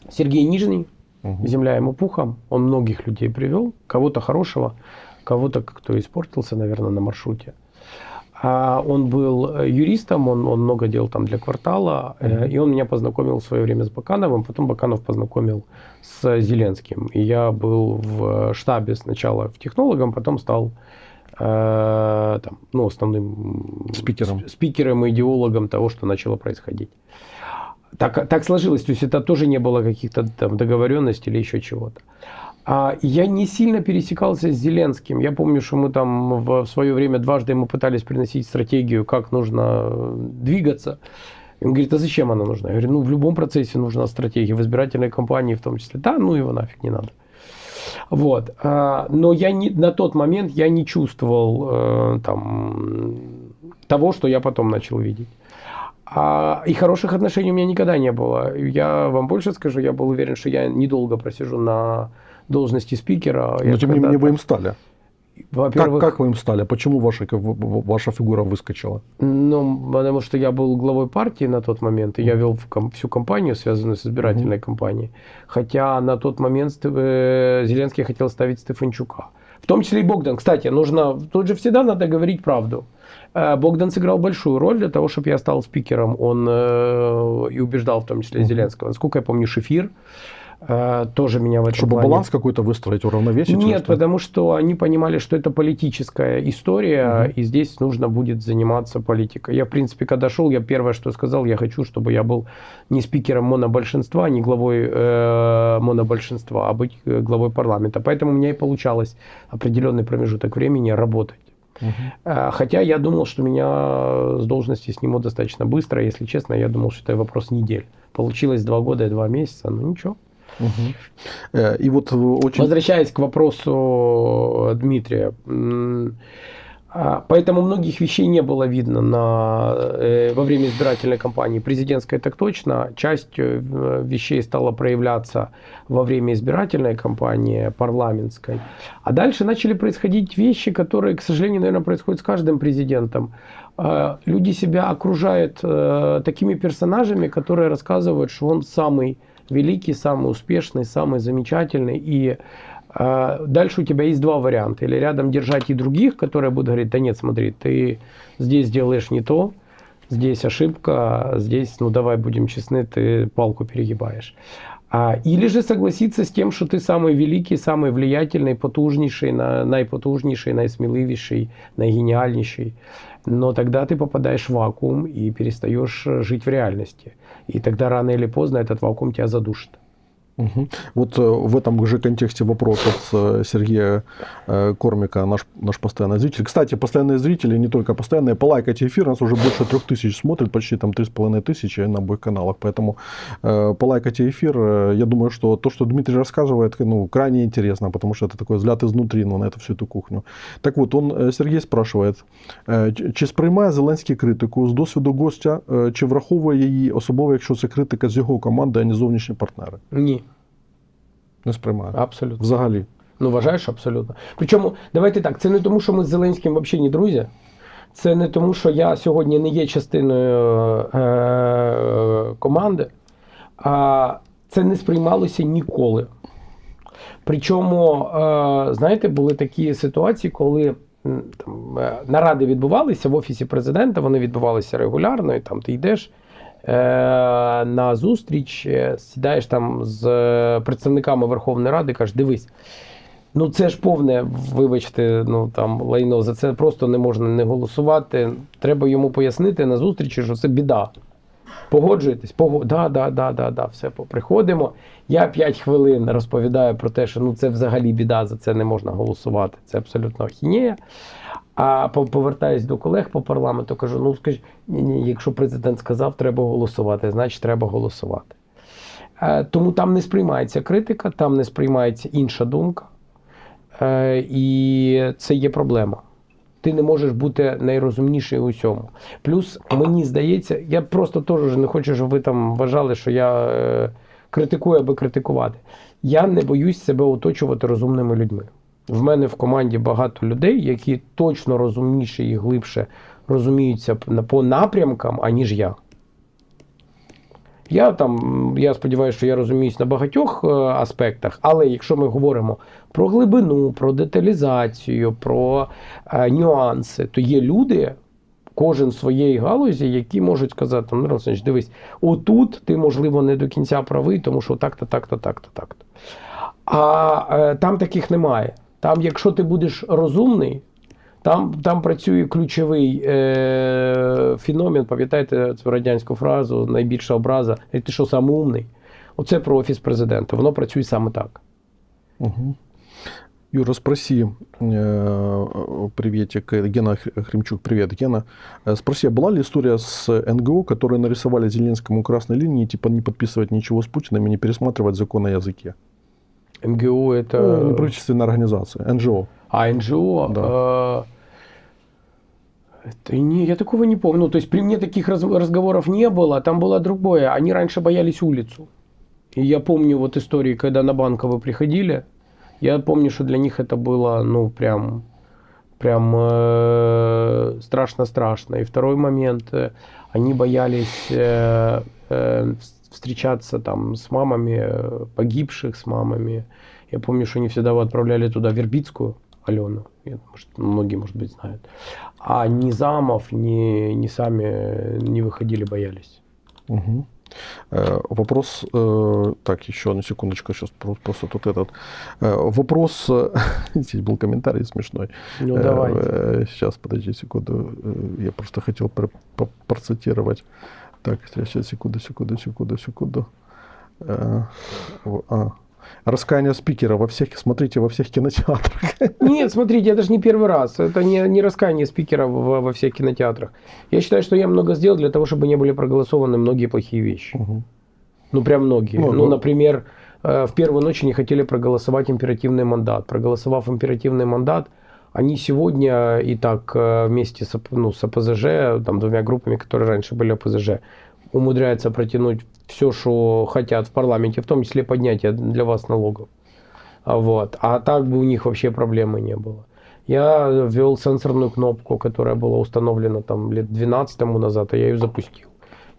Сергей Нижний, земля ему пухом. Он многих людей привел, кого-то хорошего, кого-то, кто испортился, наверное, на маршруте. Он был юристом, он много делал там для квартала, и он меня познакомил в свое время с Бакановым, потом Баканов познакомил с Зеленским. И я был в штабе сначала технологом, потом стал основным спикером и идеологом того, что начало происходить. Так сложилось, то есть это тоже не было каких-то там договоренностей или еще чего-то. Я не сильно пересекался с Зеленским. Я помню, что мы там в свое время дважды ему пытались приносить стратегию, как нужно двигаться. И он говорит, а зачем она нужна? Я говорю, в любом процессе нужна стратегия, в избирательной кампании в том числе. Да, его нафиг не надо. Вот. Но на тот момент я не чувствовал того, что я потом начал видеть. И хороших отношений у меня никогда не было. Я вам больше скажу, я был уверен, что я недолго просижу на должности спикера. Но тем не менее вы им стали. Во-первых, как вы им стали? Почему ваша фигура выскочила? Потому что я был главой партии на тот момент, и я вел всю кампанию, связанную с избирательной кампанией. Хотя на тот момент Зеленский хотел ставить Стефанчука. В том числе и Богдан. Кстати, тут же всегда надо говорить правду. Богдан сыграл большую роль для того, чтобы я стал спикером. Он и убеждал в том числе Зеленского. Насколько я помню, Шефир тоже меня в этом Чтобы плане... баланс какой-то выстроить, уравновесить? Нет, потому что они понимали, что это политическая история, и здесь нужно будет заниматься политикой. Я, в принципе, когда шел, я первое, что сказал, я хочу, чтобы я был не спикером монобольшинства, не главой монобольшинства, а быть главой парламента. Поэтому у меня и получалось определенный промежуток времени работать. Хотя я думал, что меня с должности снимут достаточно быстро. Если честно, я думал, что это вопрос недель. Получилось 2 года и 2 месяца, ничего. И вот очень... Возвращаясь к вопросу Дмитрия, поэтому многих вещей не было видно во время избирательной кампании. Президентской так точно. Часть вещей стала проявляться во время избирательной кампании, парламентской. А дальше начали происходить вещи, которые, к сожалению, наверное, происходят с каждым президентом. Люди себя окружают такими персонажами, которые рассказывают, что он самый великий, самый успешный, самый замечательный. И дальше у тебя есть 2 варианта. Или рядом держать и других, которые будут говорить, да нет, смотри, ты здесь делаешь не то, здесь ошибка, здесь, давай будем честны, ты палку перегибаешь. Или же согласиться с тем, что ты самый великий, самый влиятельный, потужнейший, найпотужнейший, найсмеливейший, найгениальнейший. Но тогда ты попадаешь в вакуум и перестаешь жить в реальности. И тогда рано или поздно этот вакуум тебя задушит. Вот в этом же контексте вопрос от Сергея Кормика, наш постоянный зритель. Кстати, постоянные зрители, не только постоянные, полайкайте эфир, нас уже больше 3000 смотрит, почти там 3500 на обоих каналах, поэтому полайкайте эфир. Я думаю, что то, что Дмитрий рассказывает, крайне интересно, потому что это такой взгляд изнутри на эту всю эту кухню. Так вот, Сергей спрашивает, чи сприймає Зеленський критику з досвіду гостя, чи враховує її, особливо якщо це критика з його команди, а не зовнішні партнери? Ні. Не сприймаю. Абсолютно. Взагалі. Вважаєш, абсолютно. Причому, давайте так, це не тому, що ми з Зеленським взагалі не друзі. Це не тому, що я сьогодні не є частиною команди. А це не сприймалося ніколи. Причому, знаєте, були такі ситуації, коли наради відбувалися в Офісі Президента, вони відбувалися регулярно, і там ти йдеш на зустріч, сідаєш там з представниками Верховної Ради, кажеш, дивись, Ну це ж повне, вибачте, ну там лайно. За це просто не можна не голосувати. Треба йому пояснити на зустрічі, що це біда. Погоджуєтесь? Да, все, приходимо. Я 5 хвилин розповідаю про те, що ну це взагалі біда, за це не можна голосувати. Це абсолютно ахінея. А повертаюсь до колег по парламенту, кажу, ну скажіть, ні, якщо президент сказав, треба голосувати, значить треба голосувати. Тому там не сприймається критика, там не сприймається інша думка. І це є проблема. Ти не можеш бути найрозумніший у всьому. Плюс, мені здається, я просто теж не хочу, щоб ви там вважали, що я критикую, аби критикувати. Я не боюсь себе оточувати розумними людьми. В мене в команді багато людей, які точно розумніше і глибше розуміються по напрямкам, аніж я. Я сподіваюся, що я розуміюсь на багатьох аспектах, але якщо ми говоримо про глибину, про деталізацію, про нюанси, то є люди, кожен в своєї галузі, які можуть сказати, Мирослав Олександрович, дивись, отут ти, можливо, не до кінця правий, тому що так-то, так-то, так-то, так-то. А там таких немає. Там, якщо ти будеш розумний, там працює ключовий феномен, пам'ятаєте цю радянську фразу, найбільша образа, ти що, саме умний? Оце про Офіс президента, воно працює саме так. Угу. Юра, спроси, приветик, Гена Хремчук, привет, Гена. Спроси, а была ли история с НГО, которые нарисовали Зеленскому красной линии, типа не подписывать ничего с Путиным и не пересматривать закон о языке? НГО это... Ну, неправительственная организация, НГО. А, НГО? Да. Я такого не помню. Ну, то есть при мне таких разговоров не было, там было другое. Они раньше боялись улицу. И я помню вот истории, когда на Банково приходили, я помню, что для них это было, ну, прям страшно-страшно. И второй момент, они боялись встречаться там с мамами погибших, с мамами. Я помню, что они всегда отправляли туда Вербицкую, Алену, многие, может быть, знают. А ни замов, ни сами не выходили, боялись. Угу. Вопрос, так, еще одну секундочку, сейчас просто тут этот. Вопрос, здесь был комментарий смешной. Ну, давайте. Сейчас, подожди секунду, я просто хотел процитировать. Так, сейчас, секунду. Раскаяние спикера смотрите во всех кинотеатрах. Нет, смотрите, это же не первый раз. Это не раскаяние спикера во всех кинотеатрах. Я считаю, что я много сделал для того, чтобы не были проголосованы многие плохие вещи. Угу. Ну, прям многие. Ну, например, в первую ночь они хотели проголосовать императивный мандат. Проголосовав императивный мандат, они сегодня и так вместе с ОПЗЖ, там, 2 группами, которые раньше были ОПЗЖ, умудряются протянуть все, что хотят в парламенте, в том числе поднятие для вас налогов. Вот. А так бы у них вообще проблемы не было. Я ввел сенсорную кнопку, которая была установлена там лет 12 тому назад, а я ее запустил.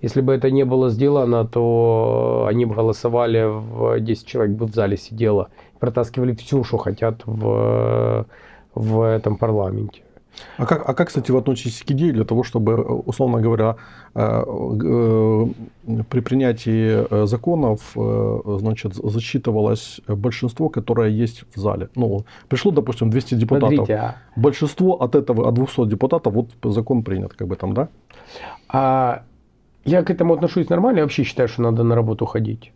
Если бы это не было сделано, то они бы голосовали, в 10 человек бы в зале сидело, протаскивали все, что хотят в этом парламенте. А как, кстати, вы относитесь к идее для того, чтобы, условно говоря, при принятии законов, значит, засчитывалось большинство, которое есть в зале? Ну, пришло, допустим, 200 депутатов. Смотрите, большинство от 200 депутатов, вот закон принят, как бы там, да? Я к этому отношусь нормально, я вообще считаю, что надо на работу ходить.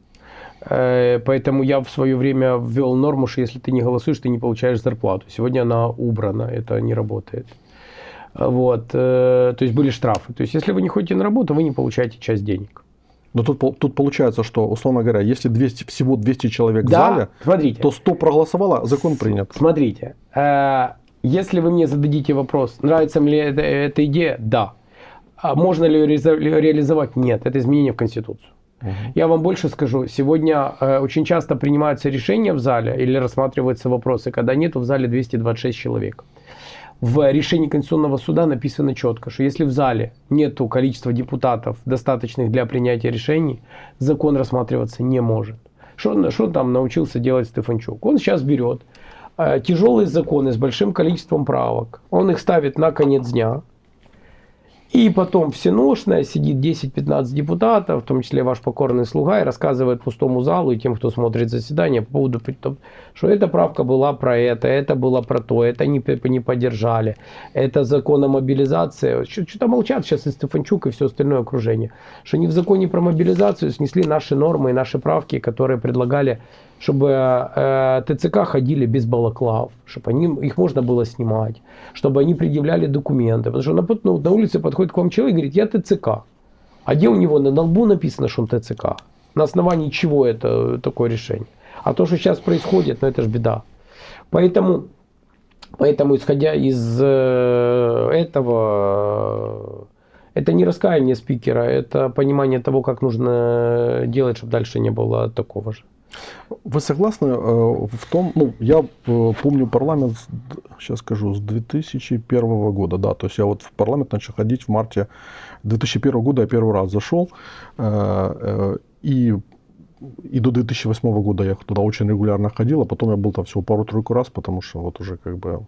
Поэтому я в свое время ввел норму, что если ты не голосуешь, ты не получаешь зарплату. Сегодня она убрана, это не работает. Вот. То есть были штрафы. То есть если вы не ходите на работу, вы не получаете часть денег. Но тут получается, что, условно говоря, если всего 200 человек в да, зале, смотрите, то 100 проголосовало, закон принят. Смотрите, если вы мне зададите вопрос, нравится мне эта идея, да. А можно ли ее реализовать? Нет. Это изменение в Конституцию. Я вам больше скажу. Сегодня очень часто принимаются решения в зале или рассматриваются вопросы, когда нету в зале 226 человек. В решении Конституционного суда написано четко, что если в зале нету количества депутатов, достаточных для принятия решений, закон рассматриваться не может. Что там научился делать Стефанчук? Он сейчас берет тяжелые законы с большим количеством правок, он их ставит на конец дня И потом всеношная сидит 10-15 депутатов, в том числе ваш покорный слуга, и рассказывает пустому залу и тем, кто смотрит заседание, по поводу, что эта правка была про это была про то, это не поддержали, это закон о мобилизации. Что-то молчат сейчас и Стефанчук, и все остальное окружение. Что они в законе про мобилизацию снесли наши нормы и наши правки, которые предлагали, чтобы ТЦК ходили без балаклав, чтобы их можно было снимать, чтобы они предъявляли документы. Потому что на улице подходит к вам человек и говорит, я ТЦК. А где у него на лбу написано, что он ТЦК? На основании чего это такое решение? А то, что сейчас происходит, это же беда. Поэтому, исходя из этого, это не раскаяние спикера, это понимание того, как нужно делать, чтобы дальше не было такого же. Вы согласны в том, я помню парламент, сейчас скажу, с 2001 года, да, то есть я вот в парламент начал ходить в марте 2001 года, я первый раз зашел, и до 2008 года я туда очень регулярно ходил, а потом я был там всего пару-тройку раз, потому что вот уже как бы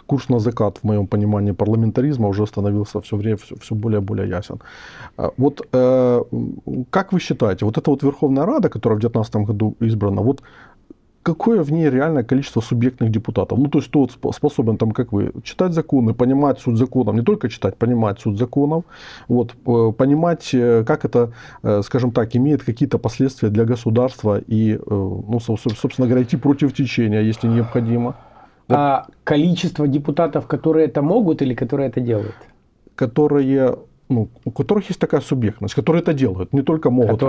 курс на закат в моем понимании парламентаризма уже становился все время все более и более ясен. Вот как вы считаете, вот эта вот Верховная Рада, которая в 2019 году избрана, вот какое в ней реальное количество субъектных депутатов? Ну, то есть, кто способен, там, как вы, читать законы, понимать суть законов, не только читать, понимать суть законов, вот, понимать, как это, скажем так, имеет какие-то последствия для государства и, ну, собственно говоря, идти против течения, если необходимо. Вот. А количество депутатов, которые это могут или которые это делают? Которые... Ну, у которых есть такая субъектность, которые это делают, не только могут.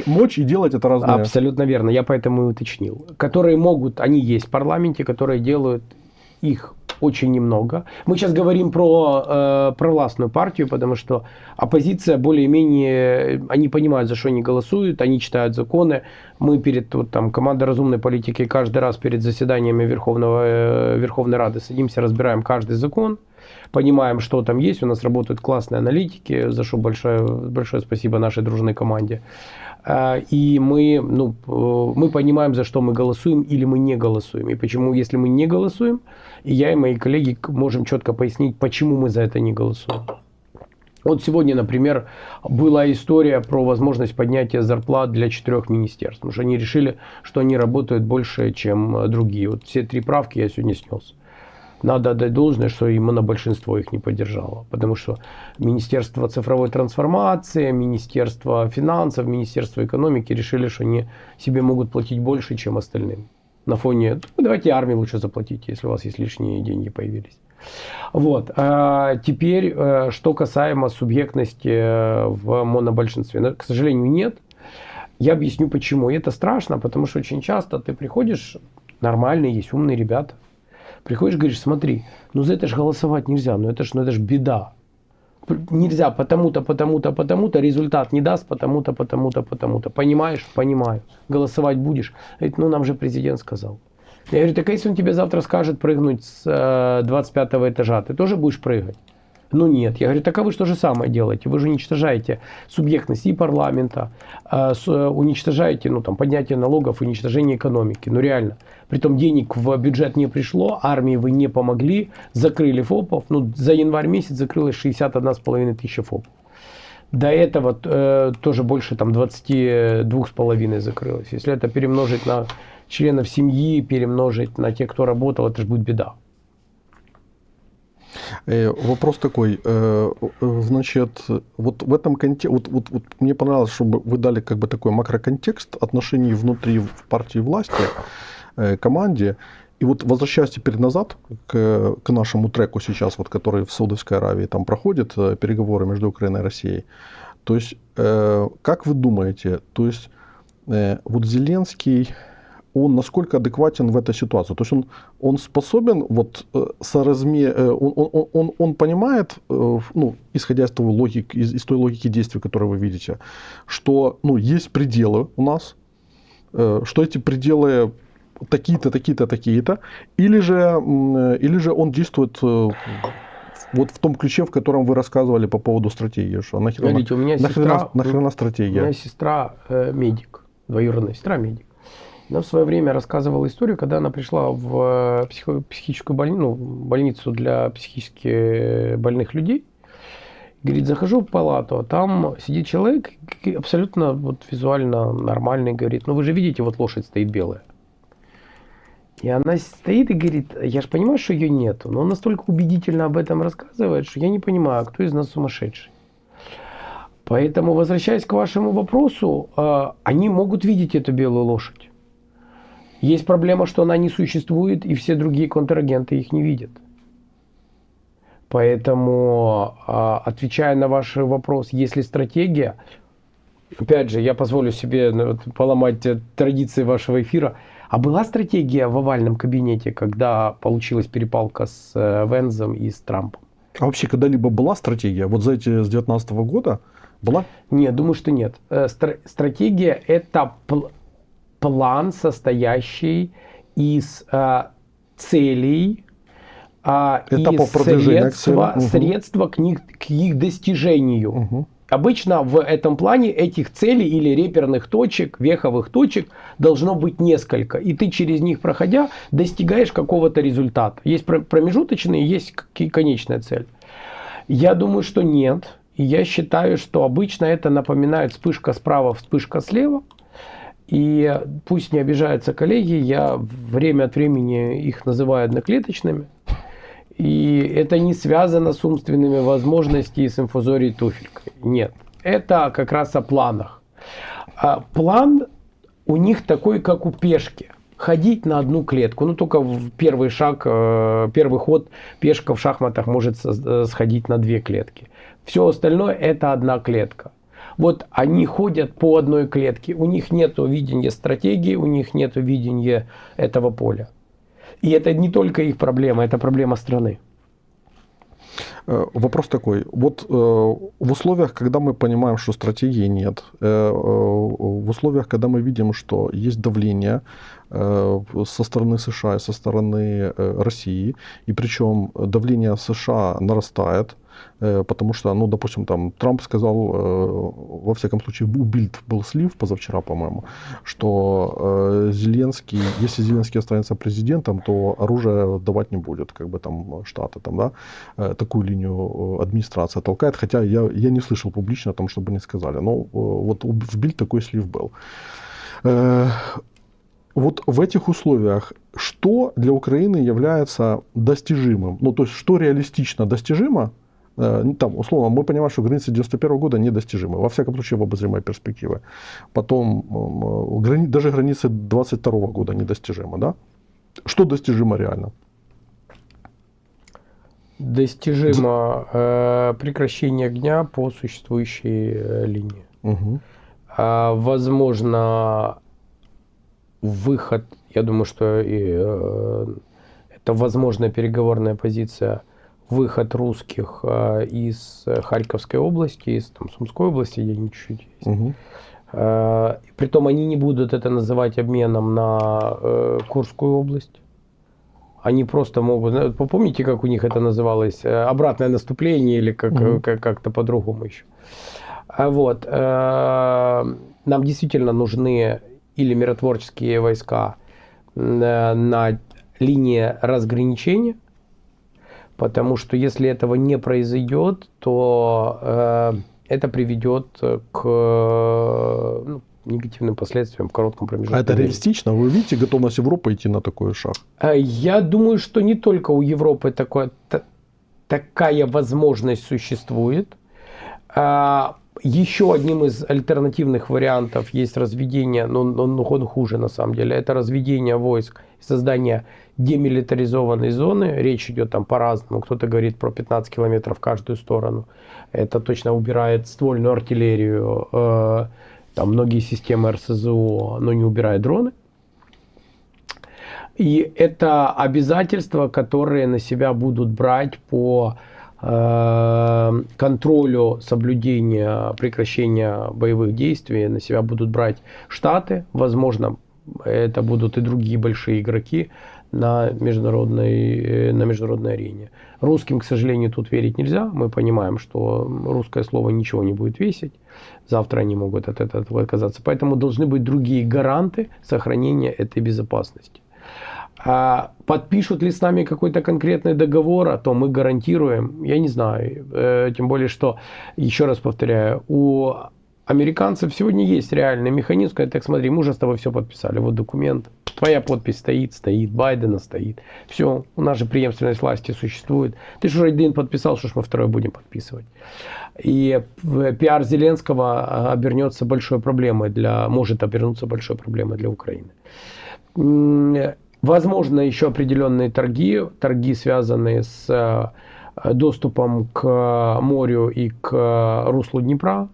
Мочь и делать это разные. Абсолютно верно, я поэтому и уточнил. Которые могут, они есть в парламенте, которые делают, их очень немного. Мы сейчас говорим про провластную партию, потому что оппозиция более-менее, они понимают, за что они голосуют, они читают законы. Мы команда разумной политики каждый раз перед заседаниями Верховной Рады садимся, разбираем каждый закон. Понимаем, что там есть. У нас работают классные аналитики, за что большое спасибо нашей дружной команде. И мы понимаем, за что мы голосуем или мы не голосуем. И почему, если мы не голосуем, и я, и мои коллеги можем четко пояснить, почему мы за это не голосуем. Вот сегодня, например, была история про возможность поднятия зарплат для 4 министерств. Потому что они решили, что они работают больше, чем другие. Вот все 3 правки я сегодня снес. Надо отдать должное, что именно большинство их не поддержало. Потому что Министерство цифровой трансформации, Министерство финансов, Министерство экономики решили, что они себе могут платить больше, чем остальным. На фоне, давайте армии лучше заплатите, если у вас есть лишние деньги появились. Вот. А теперь, что касаемо субъектности в монобольшинстве. К сожалению, нет. Я объясню почему. И это страшно, потому что очень часто ты приходишь, нормальные, есть умные ребята, приходишь, говоришь, смотри, за это же голосовать нельзя, это ж беда. Нельзя потому-то, результат не даст, потому-то. Понимаешь? Понимаю. Голосовать будешь? Говорит, нам же президент сказал. Я говорю, так если он тебе завтра скажет прыгнуть с 25 этажа, ты тоже будешь прыгать? Нет. Я говорю, так а вы что же самое делаете? Вы же уничтожаете субъектность и парламента, уничтожаете поднятие налогов, уничтожение экономики. Реально. Притом денег в бюджет не пришло, армии вы не помогли, закрыли ФОПов. За январь месяц закрылось 61,5 тысячи ФОПов. До этого тоже больше 22,5 закрылось. Если это перемножить на членов семьи, перемножить на тех, кто работал, это же будет беда. Вопрос такой, значит, вот в этом контексте, вот мне понравилось, чтобы вы дали как бы такой макроконтекст отношений внутри партии власти, команде. И вот возвращаясь теперь назад к нашему треку сейчас, вот, который в Саудовской Аравии там проходит, переговоры между Украиной и Россией. То есть, как вы думаете, то есть, вот Зеленский, он насколько адекватен в этой ситуации? То есть он способен, вот, он понимает, исходя из той логики действий, которую вы видите, что есть пределы у нас, что эти пределы такие-то, такие-то, такие-то, или же он действует вот в том ключе, в котором вы рассказывали по поводу стратегии, что нахрена стратегия? У меня сестра медик, двоюродная сестра медик. Она в свое время рассказывала историю, когда она пришла в психическую больницу для психически больных людей. Говорит, захожу в палату, а там сидит человек абсолютно вот визуально нормальный, говорит, ну вы же видите, вот лошадь стоит белая. И она стоит и говорит, я же понимаю, что ее нету, но он настолько убедительно об этом рассказывает, что я не понимаю, кто из нас сумасшедший. Поэтому, возвращаясь к вашему вопросу, они могут видеть эту белую лошадь. Есть проблема, что она не существует, и все другие контрагенты их не видят. Поэтому, отвечая на ваш вопрос, есть ли стратегия, опять же, я позволю себе поломать традиции вашего эфира. А была стратегия в овальном кабинете, когда получилась перепалка с Вензом и с Трампом? А вообще когда-либо была стратегия? Вот за эти с 2019 года была? Нет, думаю, что нет. Стратегия – это план, состоящий из целей, Этапов продвижения к целям. средства к их достижению. Угу. Обычно в этом плане этих целей или реперных точек, веховых точек должно быть несколько. И ты через них, проходя, достигаешь какого-то результата. Есть промежуточные, есть конечная цель. Я думаю, что нет. И я считаю, что обычно это напоминает вспышка справа, вспышка слева. И пусть не обижаются коллеги, я время от времени их называю одноклеточными. И это не связано с умственными возможностями и с инфузорией туфелькой. Нет. Это как раз о планах. План у них такой, как у пешки. Ходить на одну клетку. Ну, только в первый шаг, первый ход пешка в шахматах может сходить на две клетки. Все остальное это одна клетка. Вот они ходят по одной клетке. У них нет видения стратегии, у них нет видения этого поля. И это не только их проблема, это проблема страны. Вопрос такой. Вот в условиях, когда мы понимаем, что стратегии нет, в условиях, когда мы видим, что есть давление со стороны США и со стороны России, и причем давление США нарастает, потому что, ну, допустим, там Трамп сказал, во всяком случае, у Бильд был слив позавчера, по-моему, что Зеленский, если Зеленский останется президентом, то оружие давать не будет, как бы там Штаты, там, да, такую линию администрация толкает, хотя я не слышал публично, там, чтобы не сказали, но вот в Бильд такой слив был. Вот в этих условиях, что для Украины является достижимым, ну, то есть, что реалистично достижимо, там, условно, мы понимаем, что границы 91 года недостижимы, во всяком случае, в обозримой перспективе. Потом, даже границы 22 года недостижимы, да? Что достижимо реально? Достижимо прекращение огня по существующей линии. Угу. Возможно, выход, я думаю, что это возможная переговорная позиция, выход русских из Харьковской области, из там, Сумской области, где они чуть-чуть есть. Угу. Притом они не будут это называть обменом на Курскую область. Они просто могут... Помните, как у них это называлось? Обратное наступление или как-то по-другому еще. Вот. Нам действительно нужны или миротворческие войска на линии разграничения, потому что если этого не произойдет, то это приведет к негативным последствиям в коротком промежутке. А это реалистично? Вы видите готовность Европы идти на такой шаг? Я думаю, что не только у Европы такая возможность существует. Еще одним из альтернативных вариантов есть разведение, но он хуже на самом деле, это разведение войск, создание демилитаризованной зоны. Речь идет там по-разному. Кто-то говорит про 15 километров в каждую сторону. Это точно убирает ствольную артиллерию, там многие системы РСЗО, но не убирает дроны. И это обязательства, которые на себя будут брать по контролю соблюдения прекращения боевых действий, на себя будут брать Штаты. Возможно, это будут и другие большие игроки на международной арене. Русским, к сожалению, тут верить нельзя. Мы понимаем, что русское слово ничего не будет весить. Завтра они могут от этого отказаться. Поэтому должны быть другие гаранты сохранения этой безопасности. А подпишут ли с нами какой-то конкретный договор, а то мы гарантируем, я не знаю. Тем более, что, еще раз повторяю, у американцев сегодня есть реальный механизм, когда так смотри, мы уже с тобой все подписали, вот документ, твоя подпись стоит, Байдена стоит, все, у нас же преемственность власти существует. Ты же уже один подписал, что ж мы второй будем подписывать. И пиар Зеленского обернется большой проблемой может обернуться большой проблемой для Украины. Возможно, еще определенные торги, связанные с доступом к морю и к руслу Днепра,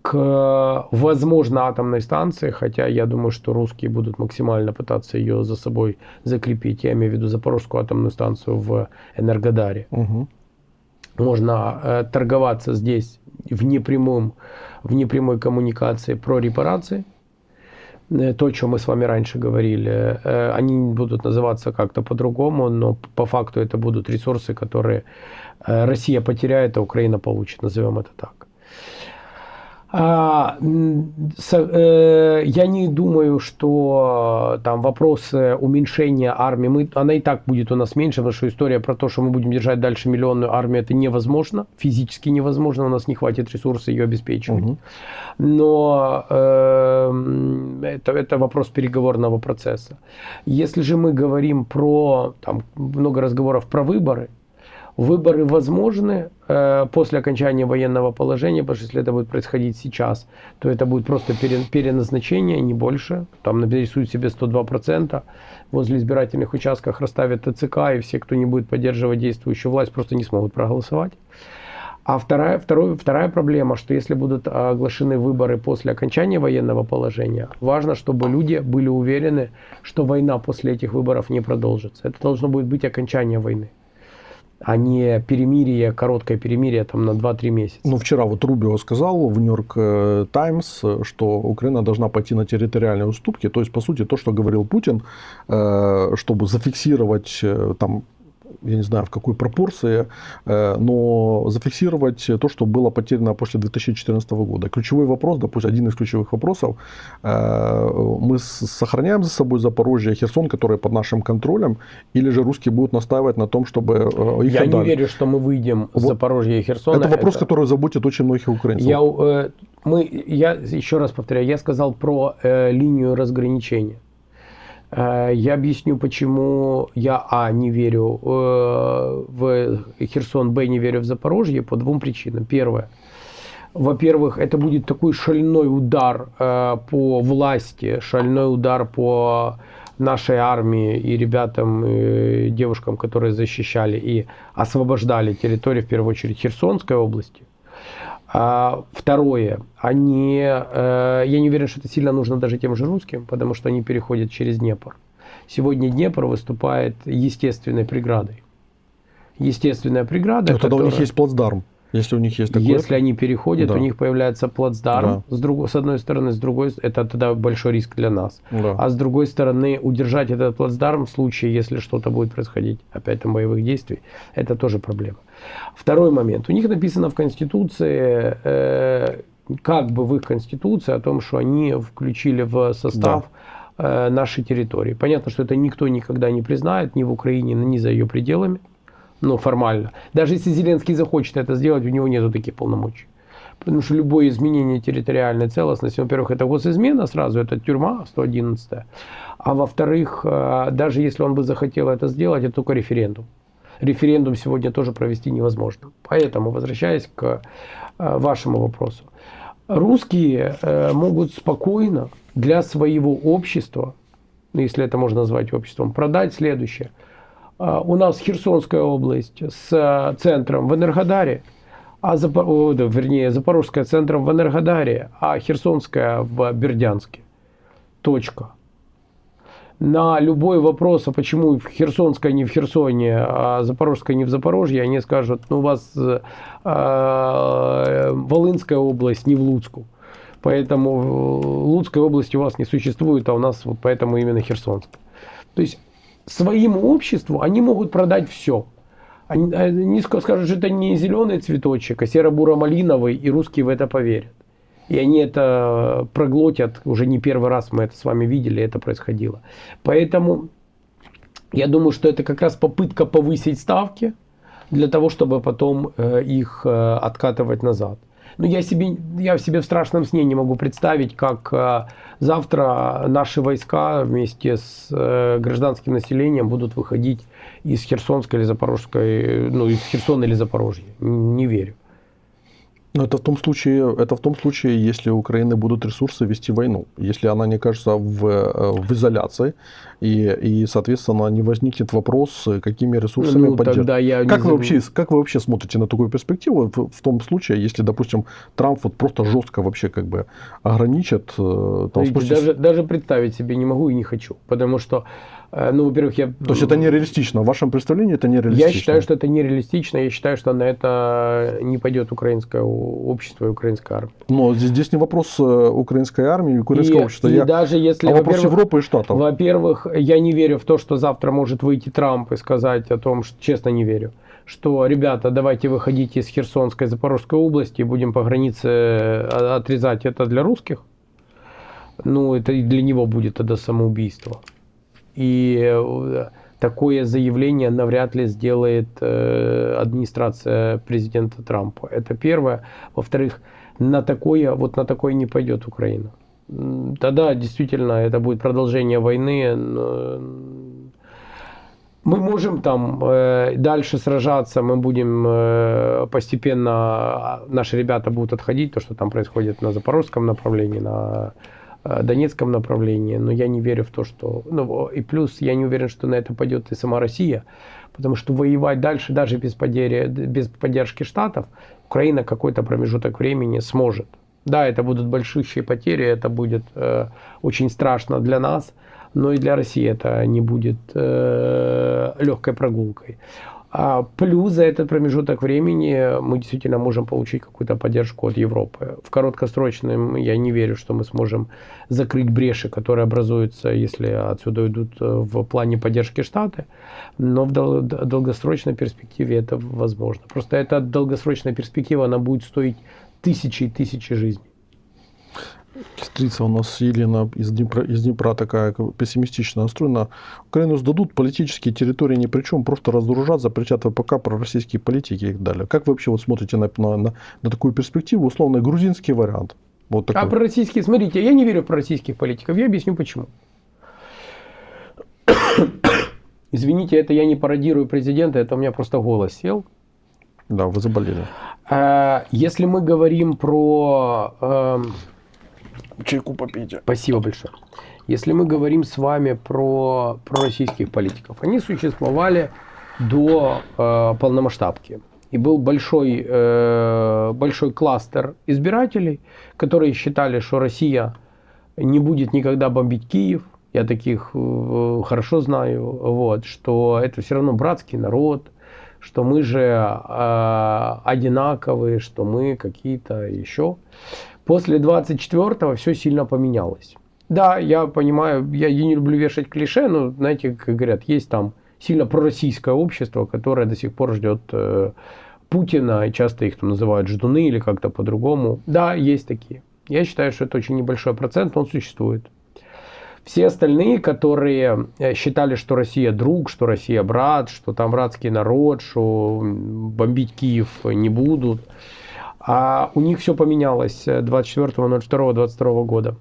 к, возможно, атомной станции, хотя я думаю, что русские будут максимально пытаться ее за собой закрепить. Я имею в виду Запорожскую атомную станцию в Энергодаре. Угу. Можно торговаться здесь в непрямой коммуникации про репарации. То, о чем мы с вами раньше говорили, они будут называться как-то по-другому, но по факту это будут ресурсы, которые Россия потеряет, а Украина получит, назовем это так. Я не думаю, что там вопросы уменьшения армии, она и так будет у нас меньше, потому что история про то, что мы будем держать дальше миллионную армию, это невозможно, физически невозможно, у нас не хватит ресурсов ее обеспечивать. Угу. Но это вопрос переговорного процесса. Если же мы говорим про, там много разговоров про выборы, выборы возможны после окончания военного положения, потому что если это будет происходить сейчас, то это будет просто переназначение, не больше. Там нарисуют себе 102%, возле избирательных участков расставят ТЦК, и все, кто не будет поддерживать действующую власть, просто не смогут проголосовать. А вторая проблема, что если будут оглашены выборы после окончания военного положения, важно, чтобы люди были уверены, что война после этих выборов не продолжится. Это должно будет быть окончание войны, а не перемирие, короткое перемирие там, на 2-3 месяца. Ну, вчера вот Рубио сказал в Нью-Йорк Таймс, что Украина должна пойти на территориальные уступки. То есть, по сути, то, что говорил Путин, чтобы зафиксировать там, я не знаю в какой пропорции, но зафиксировать то, что было потеряно после 2014 года. Ключевой вопрос, допустим, один из ключевых вопросов, мы сохраняем за собой Запорожье и Херсон, которые под нашим контролем, или же русские будут настаивать на том, чтобы их Я отдали? не верю, что мы выйдем с Запорожья и Херсона. Это вопрос, который заботит очень многих украинцев. Я еще раз повторяю, я сказал про линию разграничения. Я объясню, почему я, не верю в Херсон, не верю в Запорожье по двум причинам. Первое. Во-первых, это будет такой шальной удар по власти, шальной удар по нашей армии и ребятам, и девушкам, которые защищали и освобождали территорию, в первую очередь, Херсонской области. Второе, я не уверен, что это сильно нужно даже тем же русским, потому что они переходят через Днепр. Сегодня Днепр выступает естественной преградой. Естественная преграда. Но тогда у них есть плацдарм. Если у них есть такое. Если они переходят, да. у них появляется плацдарм. Да. С одной стороны, с другой, это тогда большой риск для нас. Да. А с другой стороны, удержать этот плацдарм в случае, если что-то будет происходить, опять там боевых действий, это тоже проблема. Второй момент. У них написано в Конституции, как бы в их Конституции, о том, что они включили в состав нашей территории. Понятно, что это никто никогда не признает, ни в Украине, ни за ее пределами. Ну, формально. Даже если Зеленский захочет это сделать, у него нету таких полномочий. Потому что любое изменение территориальной целостности, во-первых, это госизмена сразу, это тюрьма 111. А во-вторых, даже если он бы захотел это сделать, это только референдум. Референдум сегодня тоже провести невозможно. Поэтому, возвращаясь к вашему вопросу. Русские могут спокойно для своего общества, если это можно назвать обществом, продать следующее. У нас Херсонская область с центром в Энергодаре, Запорожская центром в Энергодаре, а Херсонская в Бердянске. Точка. На любой вопрос, а почему Херсонская не в Херсоне, а Запорожская не в Запорожье, они скажут, у вас Волынская область не в Луцку. Поэтому Луцкой области у вас не существует, а у нас вот поэтому именно Херсонская. То есть своему обществу они могут продать все. Они скажут, что это не зеленый цветочек, а серо-буро-малиновый, и русские в это поверят. И они это проглотят, уже не первый раз мы это с вами видели, это происходило. Поэтому Я думаю, что это как раз попытка повысить ставки для того, чтобы потом их откатывать назад. Но я себе в страшном сне не могу представить, как завтра наши войска вместе с гражданским населением будут выходить из Херсонской или Запорожской, ну, из Херсона или Запорожья. Не верю. Но это в том случае, если у Украины будут ресурсы вести войну, если она не окажется в изоляции, и, соответственно, не возникнет вопрос, какими ресурсами поддерживать. Как вы вообще смотрите на такую перспективу в том случае, если, допустим, Трамп вот просто жестко вообще как бы ограничит? Даже представить себе не могу и не хочу, потому что, ну, во-первых, То есть это нереалистично, в вашем представлении это нереалистично? Я считаю, что это нереалистично, я считаю, что на это не пойдет украинское общество и украинская армия. Но здесь не вопрос украинской армии и украинского общества, даже если, а вопрос Европы и Штатов. Во-первых, я не верю в то, что завтра может выйти Трамп и сказать о том, что, честно не верю, что, ребята, давайте выходите из Херсонской, Запорожской области и будем по границе отрезать это для русских. Ну, это и для него будет тогда самоубийство. И такое заявление навряд ли сделает администрация президента Трампа. Это первое. Во-вторых, на такое не пойдет Украина. Тогда действительно это будет продолжение войны. Мы можем там дальше сражаться, мы будем постепенно, наши ребята будут отходить, то, что там происходит на запорожском направлении, на Донецком направлении, но я не верю в то, что... Ну, и плюс я не уверен, что на это пойдет и сама Россия, потому что воевать дальше, даже без поддержки Штатов, Украина какой-то промежуток времени сможет. Да, это будут большущие потери, это будет очень страшно для нас, но и для России это не будет легкой прогулкой. Плюс за этот промежуток времени мы действительно можем получить какую-то поддержку от Европы. В краткосрочном я не верю, что мы сможем закрыть бреши, которые образуются, если отсюда идут в плане поддержки Штаты, но в долгосрочной перспективе это возможно. Просто эта долгосрочная перспектива, она будет стоить тысячи и тысячи жизней. Сестрица у нас Елена из Днепра такая пессимистично настроена. Украину сдадут, политические территории ни при чем, просто разоружат, запретят ВПК, пророссийские политики и так далее. Как вы вообще вот смотрите на такую перспективу, условно, грузинский вариант? Вот такой. А пророссийские, смотрите, я не верю в пророссийских политиков, я объясню почему. Извините, это я не пародирую президента, это у меня просто голос сел. Да, вы заболели. Если мы говорим про... Чайку попейте. Спасибо большое. Если мы говорим с вами про российских политиков, они существовали до полномасштабки. И был большой кластер избирателей, которые считали, что Россия не будет никогда бомбить Киев. Я таких хорошо знаю. Вот, что это все равно братский народ, что мы же одинаковые, что мы какие-то еще. После 24-го все сильно поменялось. Да, я понимаю, я не люблю вешать клише, но, знаете, как говорят, есть там сильно пророссийское общество, которое до сих пор ждет Путина, и часто их там называют ждуны или как-то по-другому. Да, есть такие. Я считаю, что это очень небольшой процент, но он существует. Все остальные, которые считали, что Россия друг, что Россия брат, что там братский народ, что бомбить Киев не будут, а у них все поменялось 24.02.22 года.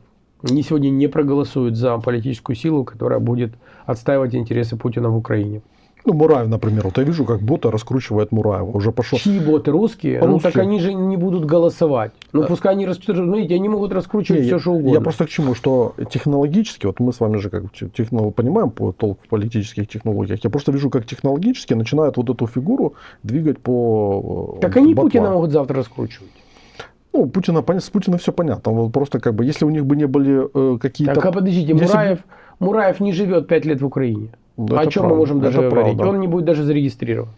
Они сегодня не проголосуют за политическую силу, которая будет отстаивать интересы Путина в Украине. Ну, Мураев, например. Вот я вижу, как бота раскручивает Мураева. Уже пошел. Чьи боты? Русские? Ну, так они же не будут голосовать. Ну, пускай они раскручивают. Они могут раскручивать все, что угодно. Я просто к чему, что технологически, вот мы с вами же как понимаем толк в политических технологиях. Я просто вижу, как технологически начинают вот эту фигуру двигать по... Так они Путина могут завтра раскручивать. Ну, с Путиным все понятно. Вот просто как бы, если у них бы не были какие-то... Так, а подождите, Мураев не живет 5 лет в Украине. Да, о чем мы можем даже говорить? Правда. Он не будет даже зарегистрирован.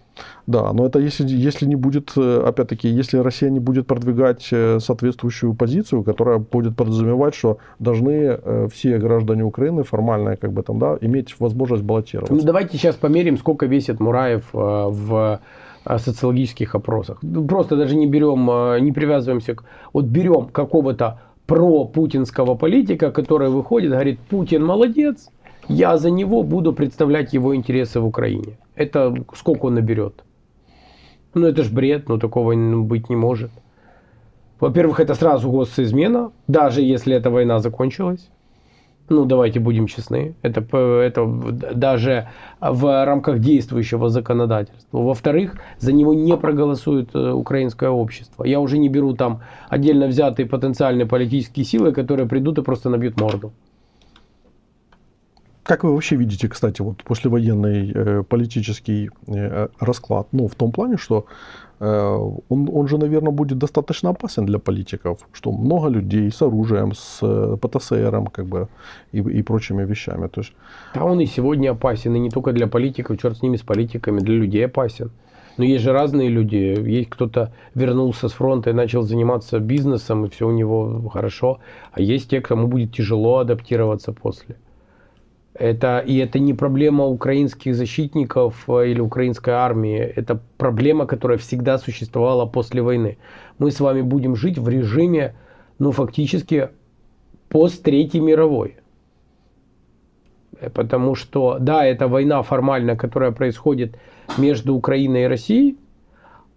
Да, но это если не будет, опять-таки, если Россия не будет продвигать соответствующую позицию, которая будет подразумевать, что должны все граждане Украины формально как бы там, да, иметь возможность баллотироваться. Ну, давайте сейчас померим, сколько весит Мураев в социологических опросах. Просто даже не берем, не привязываемся к... Вот берем какого-то пропутинского политика, который выходит, говорит, Путин молодец, я за него буду представлять его интересы в Украине. Это сколько он наберет? Ну, это ж бред, ну, такого быть не может. Во-первых, это сразу госизмена, даже если эта война закончилась. Ну, давайте будем честны. Это даже в рамках действующего законодательства. Во-вторых, за него не проголосует украинское общество. Я уже не беру там отдельно взятые потенциальные политические силы, которые придут и просто набьют морду. Как вы вообще видите, кстати, вот послевоенный политический расклад? Ну, в том плане, что он же, наверное, будет достаточно опасен для политиков, что много людей с оружием, с ПТСРом, как бы, и прочими вещами. То есть... Да, он и сегодня опасен, и не только для политиков, черт с ними, с политиками, для людей опасен. Но есть же разные люди. Есть кто-то вернулся с фронта и начал заниматься бизнесом, и все у него хорошо. А есть те, кому будет тяжело адаптироваться после. Это не проблема украинских защитников или украинской армии. Это проблема, которая всегда существовала после войны. Мы с вами будем жить в режиме, ну, фактически, пост-Третьей мировой. Потому что, да, это война формально, которая происходит между Украиной и Россией,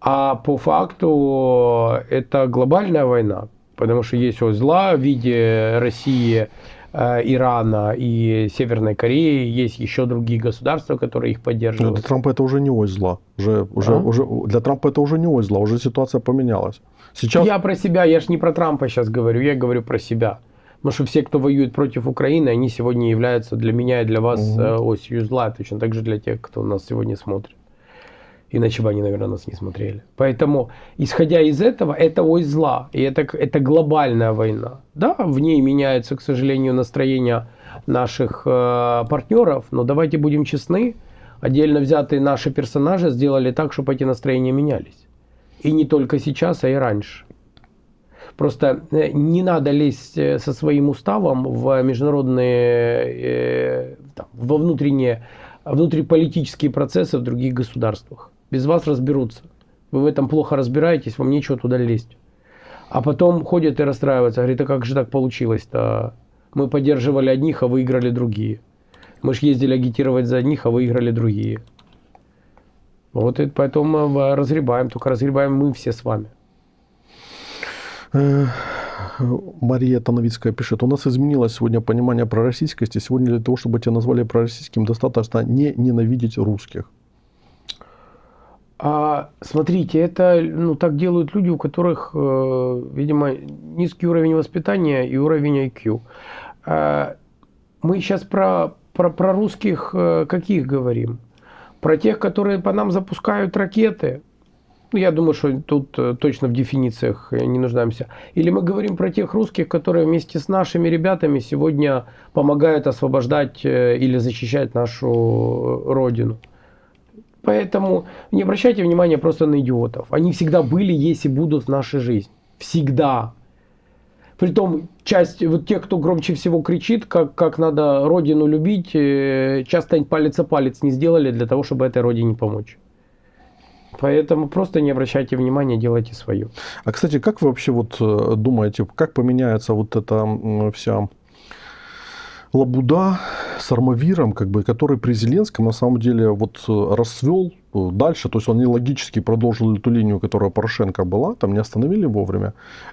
а по факту это глобальная война. Потому что есть ось зла в виде России, Ирана и Северной Кореи, есть еще другие государства, которые их поддерживают. Для Трампа это уже не ось зла. Уже для Трампа это уже не ось зла, уже ситуация поменялась. Сейчас... Я про себя, я же не про Трампа сейчас говорю, я говорю про себя. Потому что все, кто воюет против Украины, они сегодня являются для меня и для вас осью зла, точно так же для тех, кто нас сегодня смотрит. Иначе бы они, наверное, нас не смотрели. Поэтому, исходя из этого, это ось зла. И это глобальная война. Да, в ней меняется, к сожалению, настроение наших партнеров. Но давайте будем честны. Отдельно взятые наши персонажи сделали так, чтобы эти настроения менялись. И не только сейчас, а и раньше. Просто не надо лезть со своим уставом в международные, во внутриполитические процессы в других государствах. Без вас разберутся. Вы в этом плохо разбираетесь, вам нечего туда лезть. А потом ходят и расстраиваются. Говорят, а как же так получилось-то? Мы поддерживали одних, а выиграли другие. Мы же ездили агитировать за одних, а выиграли другие. Вот и поэтому разгребаем. Только разгребаем мы все с вами. Мария Тановицкая пишет: у нас изменилось сегодня понимание пророссийскости. Сегодня для того, чтобы тебя назвали пророссийским, достаточно не ненавидеть русских. Смотрите, это так делают люди, у которых, видимо, низкий уровень воспитания и уровень IQ. Мы сейчас про русских каких говорим? Про тех, которые по нам запускают ракеты. Ну, я думаю, что тут точно в дефинициях не нуждаемся. Или мы говорим про тех русских, которые вместе с нашими ребятами сегодня помогают освобождать или защищать нашу родину. Поэтому не обращайте внимания просто на идиотов. Они всегда были, есть и будут в нашей жизни. Всегда. Притом, часть, вот тех, кто громче всего кричит, как надо родину любить, часто палец о палец не сделали для того, чтобы этой родине помочь. Поэтому просто не обращайте внимания, делайте свое. А, кстати, как вы вообще вот думаете, как поменяется вот эта вся лабуда с армавиром, как бы, который при Зеленском на самом деле вот расцвел дальше, то есть он нелогически продолжил эту линию, которая Порошенко была, там не остановили вовремя,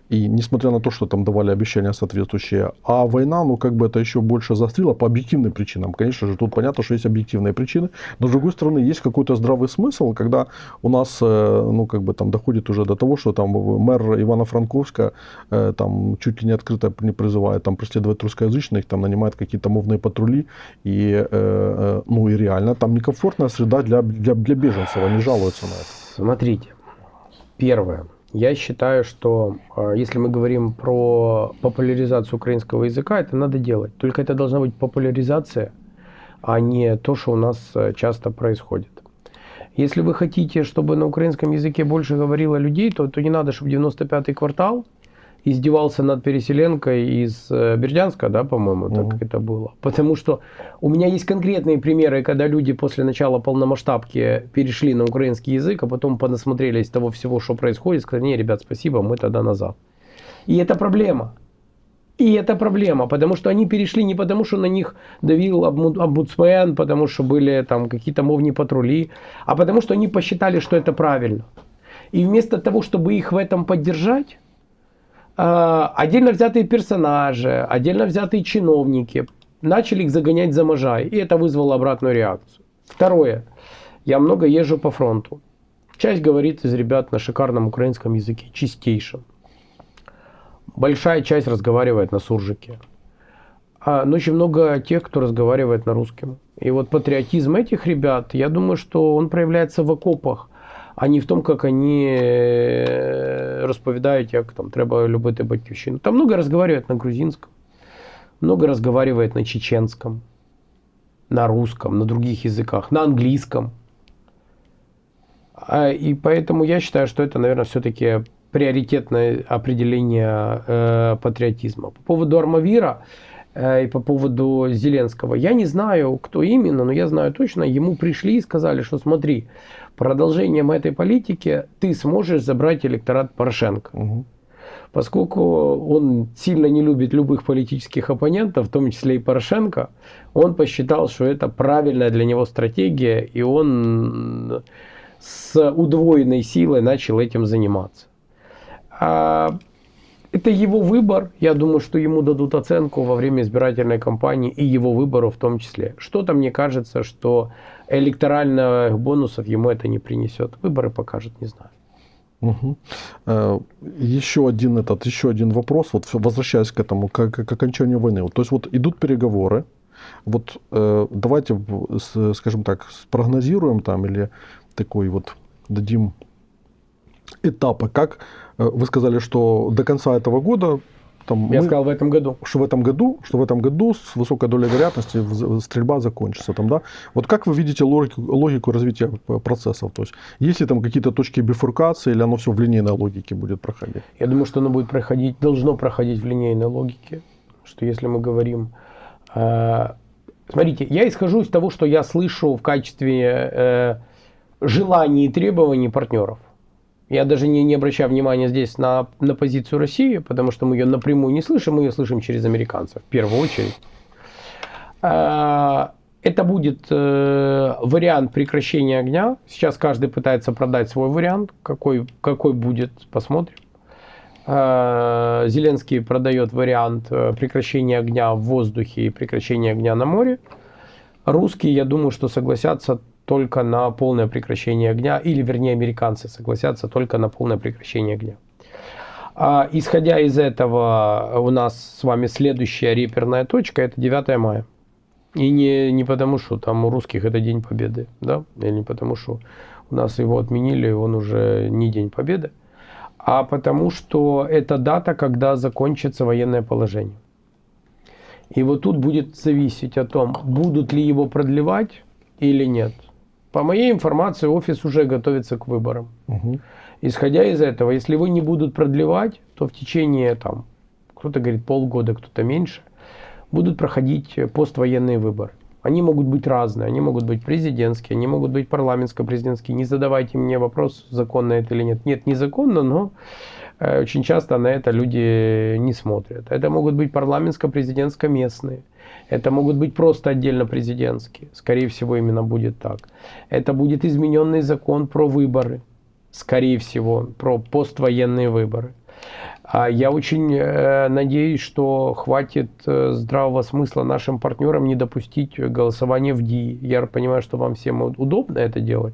и несмотря на то, что там давали обещания соответствующие, а война, ну как бы это еще больше заострила по объективным причинам. Конечно же, тут понятно, что есть объективные причины, но с другой стороны есть какой-то здравый смысл, когда у нас, ну как бы там доходит уже до того, что там мэр Ивано-Франковска там чуть ли не открыто не призывает там преследовать русскоязычных, там нанимает какие-то мовные патрули, и, ну и реально там некомфортная среда для беженцев, они жалуются на это. Смотрите, первое. Я считаю, что если мы говорим про популяризацию украинского языка, это надо делать. Только это должна быть популяризация, а не то, что у нас часто происходит. Если вы хотите, чтобы на украинском языке больше говорило людей, то не надо, чтобы 95-й квартал издевался над переселенкой из Бердянска, да, по-моему, так это было. Потому что у меня есть конкретные примеры, когда люди после начала полномасштабки перешли на украинский язык, а потом понасмотрелись того всего, что происходит, сказали: не, ребят, спасибо, мы тогда назад. И это проблема. И это проблема, потому что они перешли не потому, что на них давил омбудсмен, потому что были там какие-то мовные патрули, а потому что они посчитали, что это правильно. И вместо того, чтобы их в этом поддержать, отдельно взятые персонажи, отдельно взятые чиновники начали их загонять за можай, и это вызвало обратную реакцию. Второе. Я много езжу по фронту. Часть говорит из ребят на шикарном украинском языке, чистейшем. Большая часть разговаривает на суржике. Но очень много тех, кто разговаривает на русском. И вот патриотизм этих ребят, я думаю, что он проявляется в окопах, а не в том, как они розповідають, як там треба любити батьківщину. Там много разговаривает на грузинском, много разговаривает на чеченском, на русском, на других языках, на английском. И поэтому я считаю, что это, наверное, все-таки приоритетное определение патриотизма. По поводу Армавира и по поводу Зеленского. Я не знаю, кто именно, но я знаю точно, ему пришли и сказали, что смотри, продолжением этой политики ты сможешь забрать электорат Порошенко. Угу. Поскольку он сильно не любит любых политических оппонентов, в том числе и Порошенко, он посчитал, что это правильная для него стратегия, и он с удвоенной силой начал этим заниматься. Это его выбор. Я думаю, что ему дадут оценку во время избирательной кампании и его выбору в том числе. Что-то мне кажется, что электоральных бонусов ему это не принесет. Выборы покажут, не знаю. Угу. Еще один вопрос, вот возвращаясь к этому, к окончанию войны. То есть вот идут переговоры. Вот давайте, скажем так, спрогнозируем там или такой вот дадим этапы, как вы сказали, что до конца этого года там, я сказал в этом году. Что в этом году с высокой долей вероятности стрельба закончится. Там, да? Вот как вы видите логику развития процессов? То есть, есть ли там какие-то точки бифуркации, или оно все в линейной логике будет проходить? Я думаю, что оно будет проходить, должно проходить в линейной логике. Что если мы говорим... Смотрите, я исхожу из того, что я слышу в качестве желаний и требований партнеров. Я даже не обращаю внимания здесь на позицию России, потому что мы ее напрямую не слышим, мы ее слышим через американцев в первую очередь. Это будет вариант прекращения огня. Сейчас каждый пытается продать свой вариант. Какой будет, посмотрим. Зеленский продает вариант прекращения огня в воздухе и прекращения огня на море. Русские, я думаю, что согласятся только на полное прекращение огня, или, вернее, американцы согласятся только на полное прекращение огня. Исходя из этого, у нас с вами следующая реперная точка – это 9 мая. И не потому, что там у русских это День Победы, да? Или не потому, что у нас его отменили, он уже не День Победы, а потому, что это дата, когда закончится военное положение. И вот тут будет зависеть о том, будут ли его продлевать или нет. По моей информации, офис уже готовится к выборам. Угу. Исходя из этого, если его не будут продлевать, то в течение, там, кто-то говорит полгода, кто-то меньше, будут проходить поствоенные выборы. Они могут быть разные, они могут быть президентские, они могут быть парламентско-президентские. Не задавайте мне вопрос, законно это или нет. Нет, незаконно, но очень часто на это люди не смотрят. Это могут быть парламентско-президентско-местные. Это могут быть просто отдельно президентские. Скорее всего, именно будет так. Это будет измененный закон про выборы. Скорее всего, про поствоенные выборы. Я очень надеюсь, что хватит здравого смысла нашим партнерам не допустить голосования в ДИИ. Я понимаю, что вам всем удобно это делать.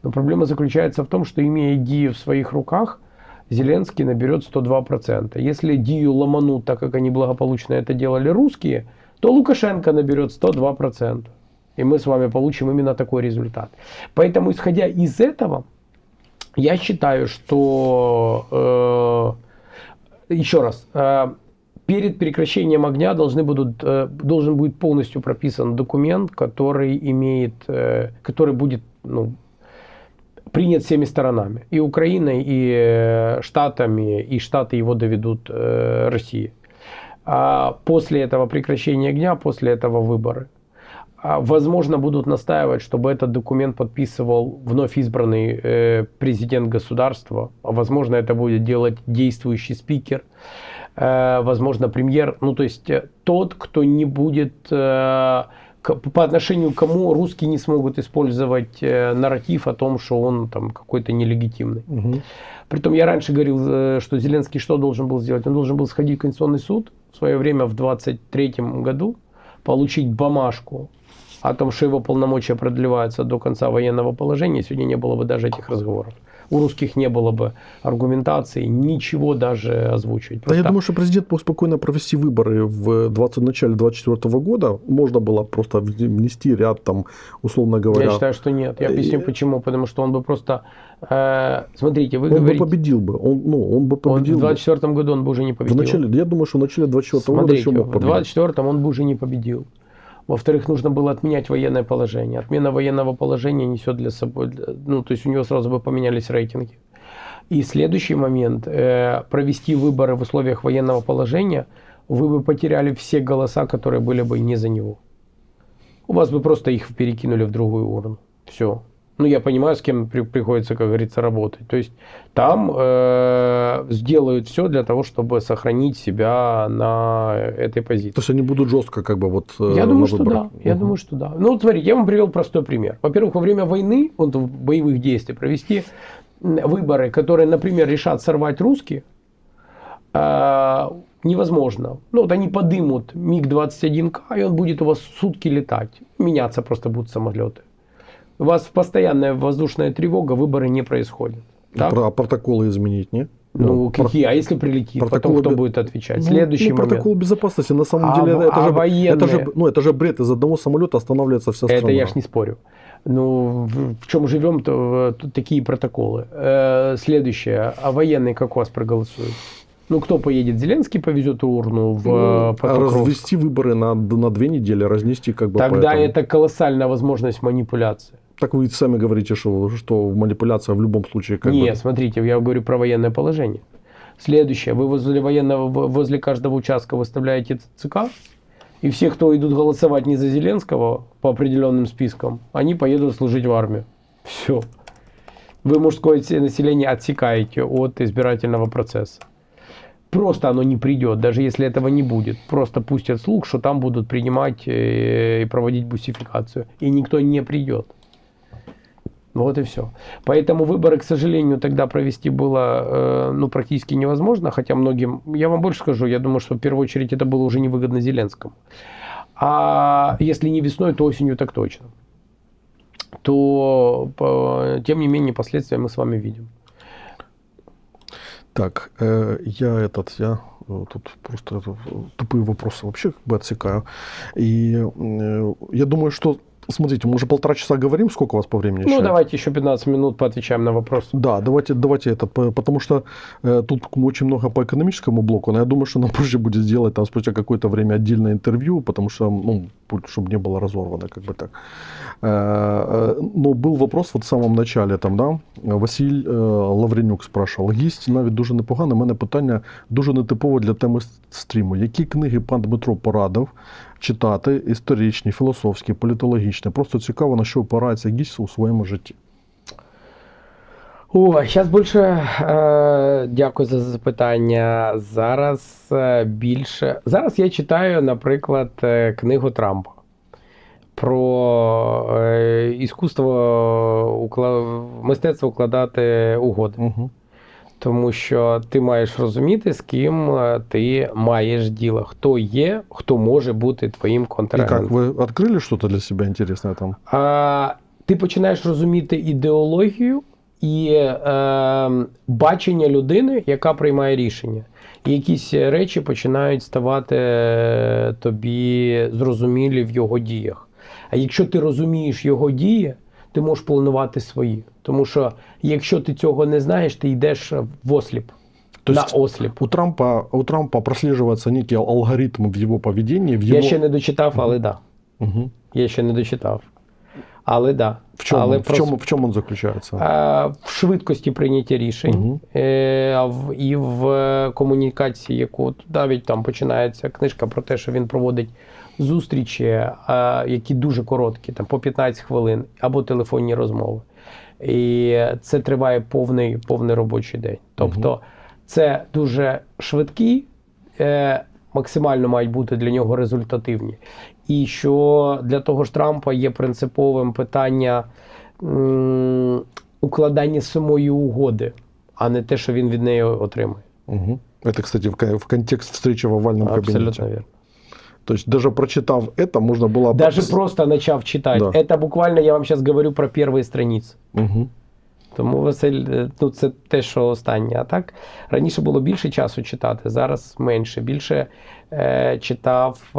Но проблема заключается в том, что, имея ДИИ в своих руках, Зеленский наберет 102%. Если ДИИ ломанут, так как они благополучно это делали русские, то Лукашенко наберет 102%. И мы с вами получим именно такой результат. Поэтому, исходя из этого, я считаю, что, еще раз, перед прекращением огня должен будет полностью прописан документ, который будет принят всеми сторонами. И Украиной, и Штатами, и Штаты его доведут России. После этого прекращения огня, после этого выборы. Возможно, будут настаивать, чтобы этот документ подписывал вновь избранный президент государства. Возможно, это будет делать действующий спикер. возможно, премьер, ну, то есть тот, кто не будет, по отношению к кому русские не смогут использовать нарратив о том, что он там какой-то нелегитимный. Мгм. Притом я раньше говорил, что Зеленский что должен был сделать? Он должен был сходить в Конституционный суд в свое время в 2023 году, получить бумажку о том, что его полномочия продлеваются до конца военного положения. Сегодня не было бы даже этих разговоров. У русских не было бы аргументации, ничего даже озвучивать. Да, я думаю, что президент мог спокойно провести выборы в начале 2024 года. Можно было просто внести ряд, там, условно говоря. Я считаю, что нет. Я объясню почему. Потому что он бы просто... смотрите, вы он говорите... бы победил бы. Он бы победил в 2024 году он бы уже не победил. я думаю, что в начале 2024 года еще мог В победить. 2024 он бы уже не победил. Во-вторых, нужно было отменять военное положение. Отмена военного положения несет для собой... Ну, то есть у него сразу бы поменялись рейтинги. И следующий момент. Провести выборы в условиях военного положения, вы бы потеряли все голоса, которые были бы не за него. У вас бы просто их перекинули в другую урну. Все. Ну, я понимаю, с кем приходится, как говорится, работать. То есть там сделают все для того, чтобы сохранить себя на этой позиции. То есть они будут жестко как бы вот Я думаю, на что выборах. да. Я думаю, что да. Ну, вот смотрите, я вам привел простой пример. Во-первых, во время войны, вот в боевых действий, провести выборы, которые, например, решат сорвать русские, невозможно. Ну, вот они подымут МиГ-21К, и он будет у вас сутки летать. Меняться просто будут самолеты. У вас постоянная воздушная тревога, выборы не происходят. Так? А протоколы изменить, не? Ну, какие? А если прилетит, потом кто будет отвечать? Следующий момент. Протокол безопасности, на самом деле, это же бред. Из одного самолета останавливается вся страна. Это я ж не спорю. Ну, в чем живем, то тут такие протоколы. Следующее. А военные как у вас проголосуют? Ну, кто поедет? Зеленский повезет урну в Покровск? Развести выборы на 2 недели, разнести как бы. Тогда это колоссальная возможность манипуляции. Так вы сами говорите, что манипуляция в любом случае как бы... Нет, смотрите, я говорю про военное положение. Следующее. Вы возле каждого участка выставляете ЦК, и все, кто идут голосовать не за Зеленского по определенным спискам, они поедут служить в армию. Все. Вы мужское население отсекаете от избирательного процесса. Просто оно не придет, даже если этого не будет. Просто пустят слух, что там будут принимать и проводить бусификацию. И никто не придет. Вот и все. Поэтому выборы, к сожалению, тогда провести было практически невозможно. Хотя многим, я вам больше скажу, я думаю, что в первую очередь это было уже невыгодно Зеленскому. А если не весной, то осенью так точно. То, тем не менее, последствия мы с вами видим. Так, я тут просто тупые вопросы вообще как бы отсекаю. И я думаю, что, смотрите, мы уже 1,5 часа говорим, сколько у вас по времени еще? Ну, давайте еще 15 минут поотвечаем на вопросы. Да, давайте это, потому что тут очень много по экономическому блоку, но я думаю, что нам позже будет сделать там спустя какое-то время отдельное интервью, потому что, ну, чтобы не было разорвано, как бы так. Но был вопрос вот в самом начале, там, да, Василь Лавренюк спрашивав: гість навіть дуже непоганий, у мене питання дуже нетипове для теми стріму. Які книги пан Дмитро порадив читати, історичні, філософські, політологічні? Просто цікаво, на що опирається гість у своєму житті. Зараз більше, дякую за запитання. Зараз більше. Зараз я читаю, наприклад, книгу Трампа про мистецтво укладати угоди. Угу. Тому що ти маєш розуміти, з ким ти маєш діло. Хто є, хто може бути твоїм контрагентом. І як, ви відкрили щось для себе інтересне там? Ти починаєш розуміти ідеологію і бачення людини, яка приймає рішення. І якісь речі починають ставати тобі зрозумілі в його діях. А якщо ти розумієш його дії, ти можеш планувати свої. Тому що якщо ти цього не знаєш, ти йдеш в осліп. На осліп. У Трампа прослеживается некий алгоритм в его поведении. Я ще не дочитав, але да. Угу. Я ще не дочитав. Але да. В чому він заключається? В швидкості прийняття рішень і в комунікації, яку навіть там починається книжка про те, що він проводить зустрічі, які дуже короткі, там по 15 хвилин, або телефонні розмови. І це триває повний робочий день. Тобто це дуже швидкий максимально мають бути для нього результативні. І що для того ж Трампа є принциповим питання укладання самої угоди, а не те, що він від неї отримає. Угу. Это, кстати, в контекст встречи в овальном кабинете. Абсолютно верно. То есть даже прочитав это, можно было... Даже просто начав читать. Да. Это буквально, я вам сейчас говорю про первые страниці. Угу. Тому, Василь, ну, це те, що останнє. А так, раніше було більше часу читати, зараз менше. Більше читав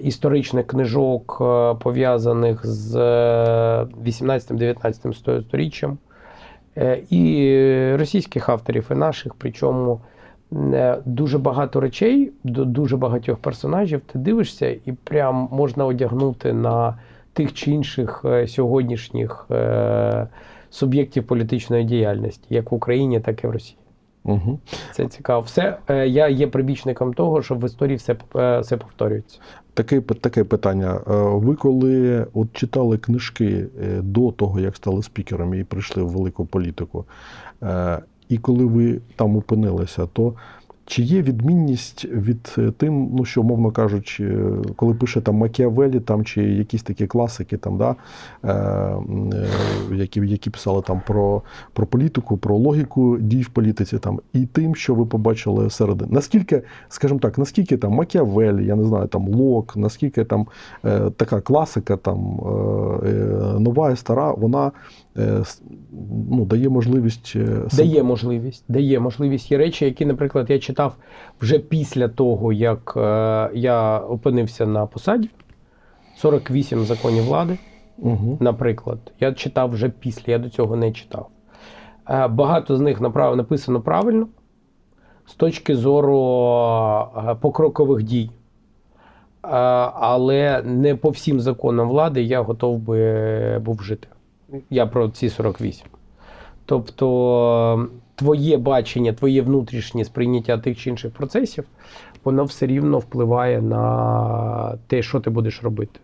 історичних книжок, пов'язаних з 18-19 сторіччям. І російських авторів, і наших. Причому дуже багато речей, до дуже багатьох персонажів ти дивишся і прям можна одягнути на тих чи інших сьогоднішніх суб'єктів політичної діяльності, як в Україні, так і в Росії. Угу. Це цікаво. Я є прибічником того, що в історії все повторюється. Таке питання. Ви коли от читали книжки до того, як стали спікерами і прийшли в велику політику, і коли ви там опинилися, то чи є відмінність від тим, ну що, мовно кажучи, коли пише там Макіавеллі, там, чи якісь такі класики, там, да, які писали там про політику, про логіку дій в політиці, там, і тим, що ви побачили середини? Наскільки, скажімо так, наскільки там Макіавеллі, я не знаю, там Лок, наскільки там така класика, там нова і стара, вона ну, дає можливість... Дає можливість. Є речі, які, наприклад, я читав вже після того, як я опинився на посаді. 48 законів влади, наприклад. Я читав вже після, я до цього не читав. Багато з них написано правильно з точки зору покрокових дій. Але не по всім законам влади я готов би був жити. Я про ці 48. Тобто твоє бачення, твоє внутрішнє сприйняття тих чи інших процесів, воно все рівно впливає на те, що ти будеш робити.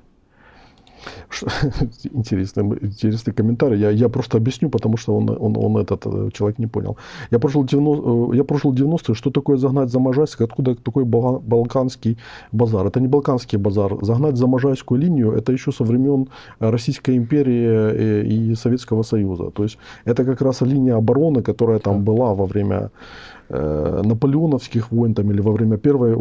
Интересный комментарий. Я просто объясню, потому что он этот человек не понял. Я прожил 90-е. Что такое загнать за Можайск? Откуда такой балканский базар? Это не балканский базар. Загнать за Можайскую линию, это еще со времен Российской империи и Советского Союза. То есть это как раз линия обороны, которая там была во время наполеоновских войн там, или во время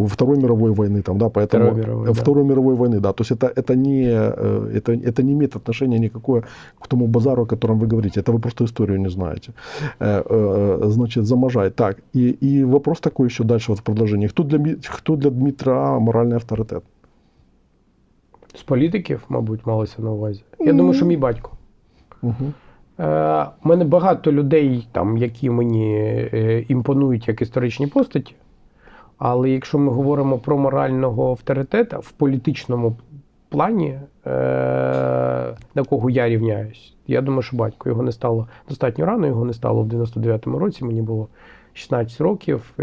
Второй мировой войны. Там, да, поэтому, Второй мировой войны, да. То есть это не имеет отношения никакое к тому базару, о котором вы говорите. Это вы просто историю не знаете. Значит, за Можай. Так, и вопрос такой еще дальше вот в продолжении. Кто для Дмитра моральный авторитет? З політиків, мабуть, малося на увазі. Я думаю, що мій батько. У мене багато людей, там, які мені імпонують як історичні постаті, але якщо ми говоримо про морального авторитета в політичному плані, на кого я рівняюсь, я думаю, що батько. Його не стало достатньо рано, його не стало в 99-му році, мені було 16 років.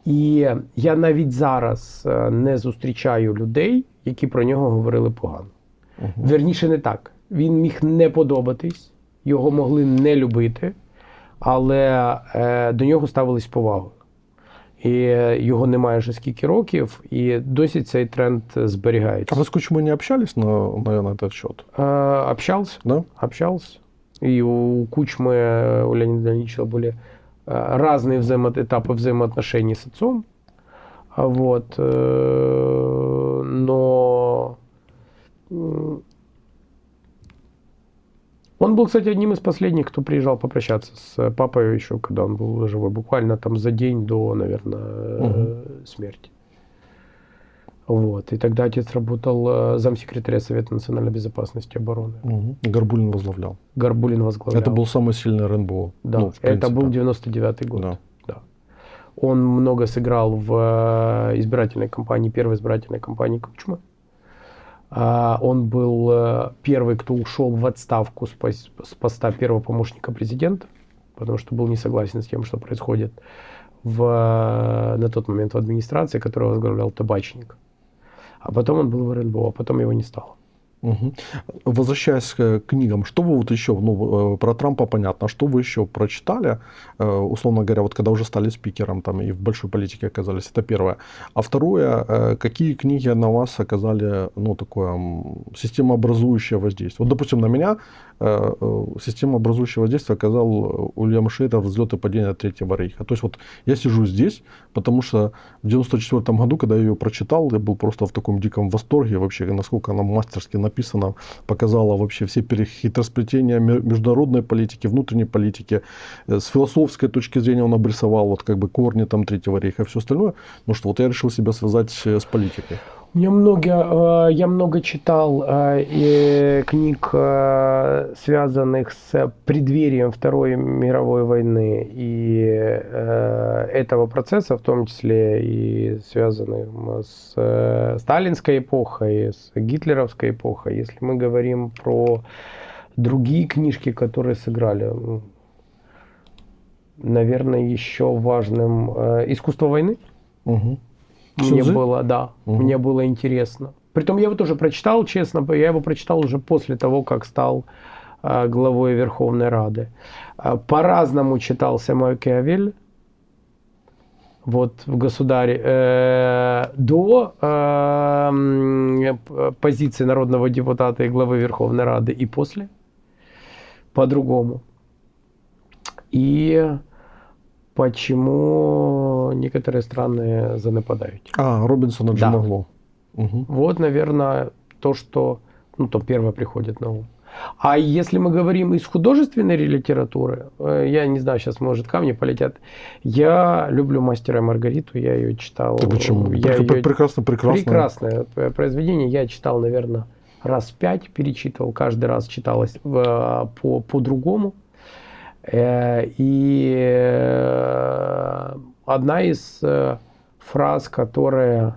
І я навіть зараз не зустрічаю людей, які про нього говорили погано. Вірніше, не так. Він міг не подобатись, його могли не любити, але до нього ставились з повагою. І його немає вже скільки років, і досі цей тренд зберігається. А вы с Кучмой не общались на этот счет? Общался. Да? Общался. И у Кучмы, у Леонида Ильича были разные этапы взаимоотношений с отцом. Вот. Но он был, кстати, одним из последних, кто приезжал попрощаться с папой еще, когда он был живой. Буквально там за день до, наверное, смерти. Вот. И тогда отец работал замсекретаря Совета национальной безопасности и обороны. Горбулин возглавлял. Горбулин возглавлял. Это был самый сильный РНБО. Да, ну, это был 99-й год. Да. Да. Он много сыграл в избирательной кампании, первой избирательной кампании Кучмы. Он был первый, кто ушел в отставку с поста первого помощника президента, потому что был не согласен с тем, что происходит на тот момент в администрации, которую возглавлял Табачник. А потом он был в РНБО, а потом его не стало. Мгм. Возвращаясь к книгам, что вы вот еще, ну, про Трампа понятно, что вы еще прочитали, условно говоря, вот когда уже стали спикером там и в большой политике оказались, это первое. А второе, какие книги на вас оказали, ну, такое системообразующее воздействие? Вот, допустим, на меня системообразующее воздействие оказал Уильям Шейрер «Взлет и падение Третьего рейха». То есть вот я сижу здесь, потому что в 94 году, когда я ее прочитал, я был просто в таком диком восторге вообще, насколько она мастерски написана, показала вообще все хитросплетения международной политики, внутренней политики. С философской точки зрения он обрисовал вот как бы корни там Третьего рейха и все остальное. Ну что, вот я решил себя связать с политикой. Я много читал книг, связанных с преддверием Второй мировой войны и этого процесса, в том числе и связанных с сталинской эпохой, с гитлеровской эпохой. Если мы говорим про другие книжки, которые сыграли, наверное, еще важным «Искусство войны». Угу. Мне было интересно. Притом я его тоже прочитал, честно, я его прочитал уже после того, как стал главой Верховной Рады. По-разному читался Макиавелли. Вот в «Государе» до позиции народного депутата и главы Верховной Рады, и после по-другому. И почему некоторые страны занападают. Робинсона Джамагло. Угу. Вот, наверное, то, что то первое приходит на ум. А если мы говорим из художественной литературы, я не знаю, сейчас, может, камни полетят. Я люблю «Мастера и Маргариту», я ее читал. Да почему? Прекрасное произведение. Я читал, наверное, раз 5, перечитывал. Каждый раз читалось по-другому. И одна из фраз, которой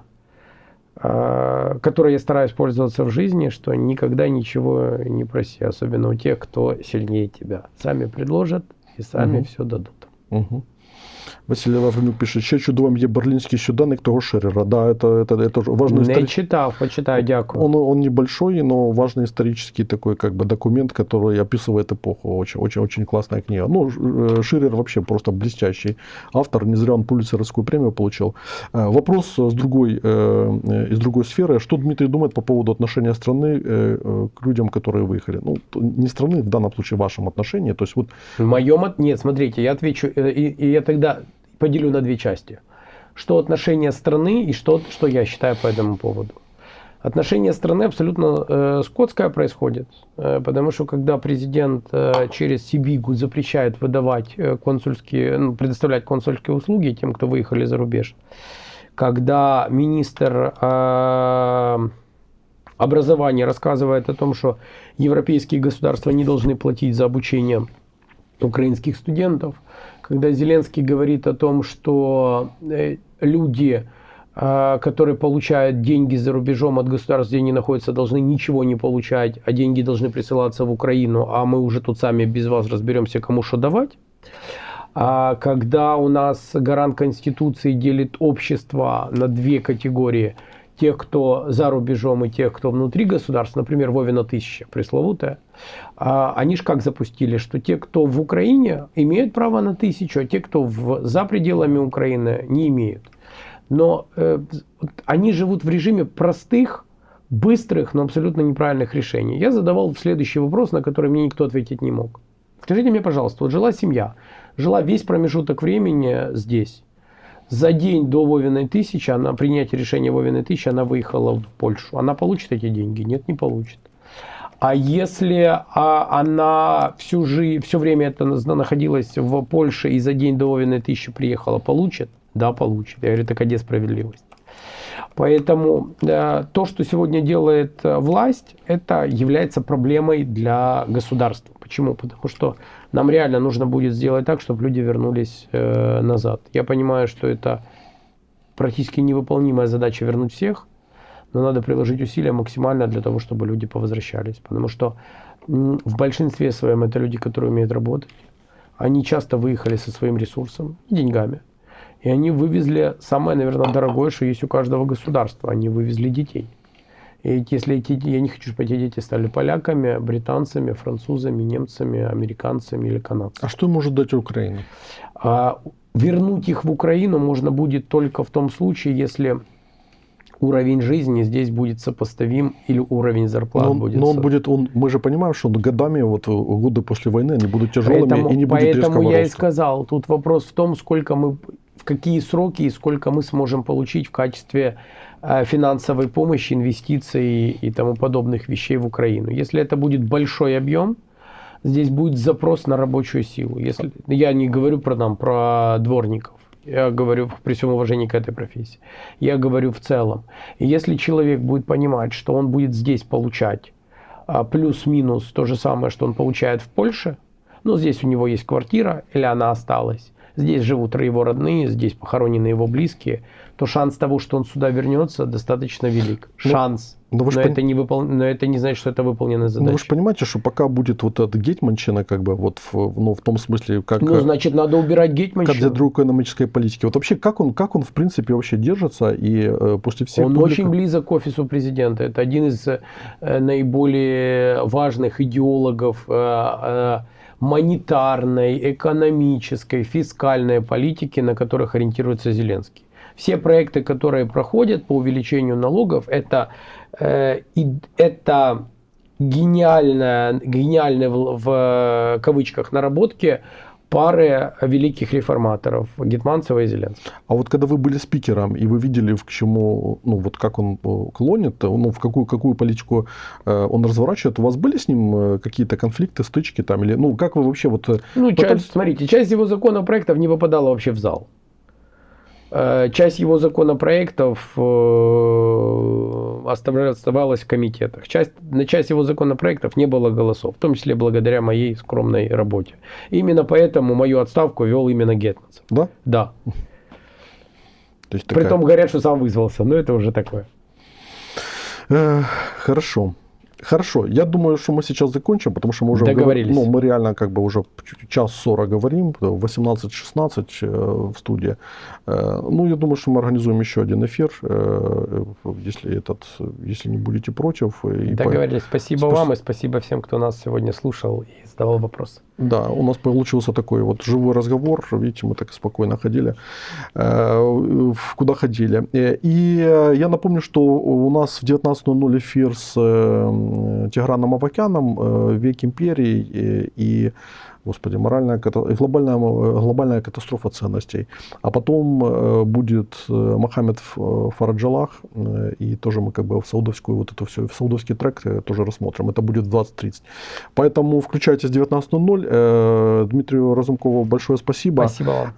я стараюсь пользоваться в жизни, что никогда ничего не проси, особенно у тех, кто сильнее тебя. Сами предложат и сами все дадут. Угу. Василий Лавренюк пише, ще чудовим є берлінський щоденник того Шерера. Да, это важный Не читал, почитаю, дякую. Он небольшой, но важный исторический такой как бы документ, который описывает эпоху. Очень классная книга. Ну, Шерер вообще просто блестящий автор, не зря он Пулитцеровскую премию получил. Вопрос из другой сферы. Что Дмитрий думает по поводу отношения страны к людям, которые выехали? Ну, не страны, в данном случае в вашем отношении. То есть вот... Нет, смотрите, я отвечу, и я тогда поделю на две части. Что отношение страны и что я считаю по этому поводу. Отношение страны абсолютно скотское происходит, потому что когда президент через Сибигу запрещает выдавать предоставлять консульские услуги тем, кто выехали за рубеж, когда министр образования рассказывает о том, что европейские государства не должны платить за обучение украинских студентов, когда Зеленский говорит о том, что люди, которые получают деньги за рубежом от государств, где они находятся, должны ничего не получать, а деньги должны присылаться в Украину, а мы уже тут сами без вас разберемся, кому что давать. Когда у нас гарант Конституции делит общество на две категории: тех, кто за рубежом, и тех, кто внутри государства, например, Вовина 1000, пресловутая, они же как запустили, что те, кто в Украине, имеют право на 1000, а те, кто за пределами Украины, не имеют. Но они живут в режиме простых, быстрых, но абсолютно неправильных решений. Я задавал следующий вопрос, на который мне никто ответить не мог. Скажите мне, пожалуйста, вот жила семья, жила весь промежуток времени здесь. За день до Вовиной 1000, на принятие решения Вовиной 1000, она выехала в Польшу. Она получит эти деньги? Нет, не получит. А если она все время находилась в Польше и за день до Вовиной 1000 приехала, получит? Да, получит. Я говорю, так а где справедливость? Поэтому то, что сегодня делает власть, это является проблемой для государства. Почему? Потому что нам реально нужно будет сделать так, чтобы люди вернулись назад. Я понимаю, что это практически невыполнимая задача вернуть всех, но надо приложить усилия максимально для того, чтобы люди повозвращались. Потому что в большинстве своем это люди, которые умеют работать. Они часто выехали со своим ресурсом и деньгами. И они вывезли самое, наверное, дорогое, что есть у каждого государства. Они вывезли детей. И если я не хочу, чтобы эти дети стали поляками, британцами, французами, немцами, американцами или канадцами. А что может дать Украина? Вернуть их в Украину можно будет только в том случае, если уровень жизни здесь будет сопоставим или уровень зарплат будет. Но мы же понимаем, что годами, годы после войны, они будут тяжелыми и не будет резкого Поэтому я и роста. сказал, тут вопрос в том, в какие сроки и сколько мы сможем получить в качестве финансовой помощи, инвестиций и тому подобных вещей в Украину. Если это будет большой объем, здесь будет запрос на рабочую силу. Я не говорю про дворников. Я говорю при всем уважении к этой профессии. Я говорю в целом. И если человек будет понимать, что он будет здесь получать плюс-минус то же самое, что он получает в Польше, здесь у него есть квартира или она осталась, здесь живут его родные, здесь похоронены его близкие, то шанс того, что он сюда вернется, достаточно велик. Шанс. Но это не значит, что это выполненная задача. Но вы же понимаете, что пока будет вот эта гетьманщина, в том смысле, как... значит, надо убирать гетьманщину. Как для экономической политики. Вот вообще, как он в принципе вообще держится и после всех... Он очень близок к офису президента. Это один из наиболее важных идеологов монетарной, экономической, фискальной политики, на которых ориентируется Зеленский. Все проекты, которые проходят по увеличению налогов, это гениальные в кавычках наработки пары великих реформаторов Гетманцева и Зеленского. А вот когда вы были спикером и вы видели, к чему, как он клонит, в какую политику он разворачивает, у вас были с ним какие-то конфликты, стычки там, или, как вы вообще Смотрите, часть его законопроектов не попадала вообще в зал. Часть его законопроектов оставалась в комитетах. На часть его законопроектов не было голосов, в том числе благодаря моей скромной работе. Именно поэтому мою отставку вел именно Гетманцев. Да? Да. То есть Притом говорят, что сам вызвался, но это уже такое. Хорошо, я думаю, что мы сейчас закончим, потому что мы уже договорились. Мы реально уже час 40 говорим, 18-16 в студии. Я думаю, что мы организуем еще один эфир, если не будете против. Договорились. Спасибо вам и спасибо всем, кто нас сегодня слушал и задавал вопросы. Да, у нас получился такой живой разговор. Видите, мы так спокойно ходили, куда ходили. И я напомню, что у нас в 19:00 эфир с Тиграном Авакяном, «Век империи» и глобальная катастрофа ценностей. А потом будет Мохаммед Фараджалах, и тоже мы в саудовскую в саудовский трек тоже рассмотрим. Это будет в 20:30. Поэтому включайтесь в 19:00. Дмитрию Разумкову большое спасибо. Спасибо вам.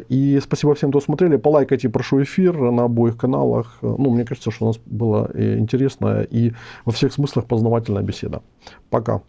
И спасибо всем, кто смотрели. Полайкайте, прошу, эфир на обоих каналах. Мне кажется, что у нас была интересная и во всех смыслах познавательная беседа. Пока.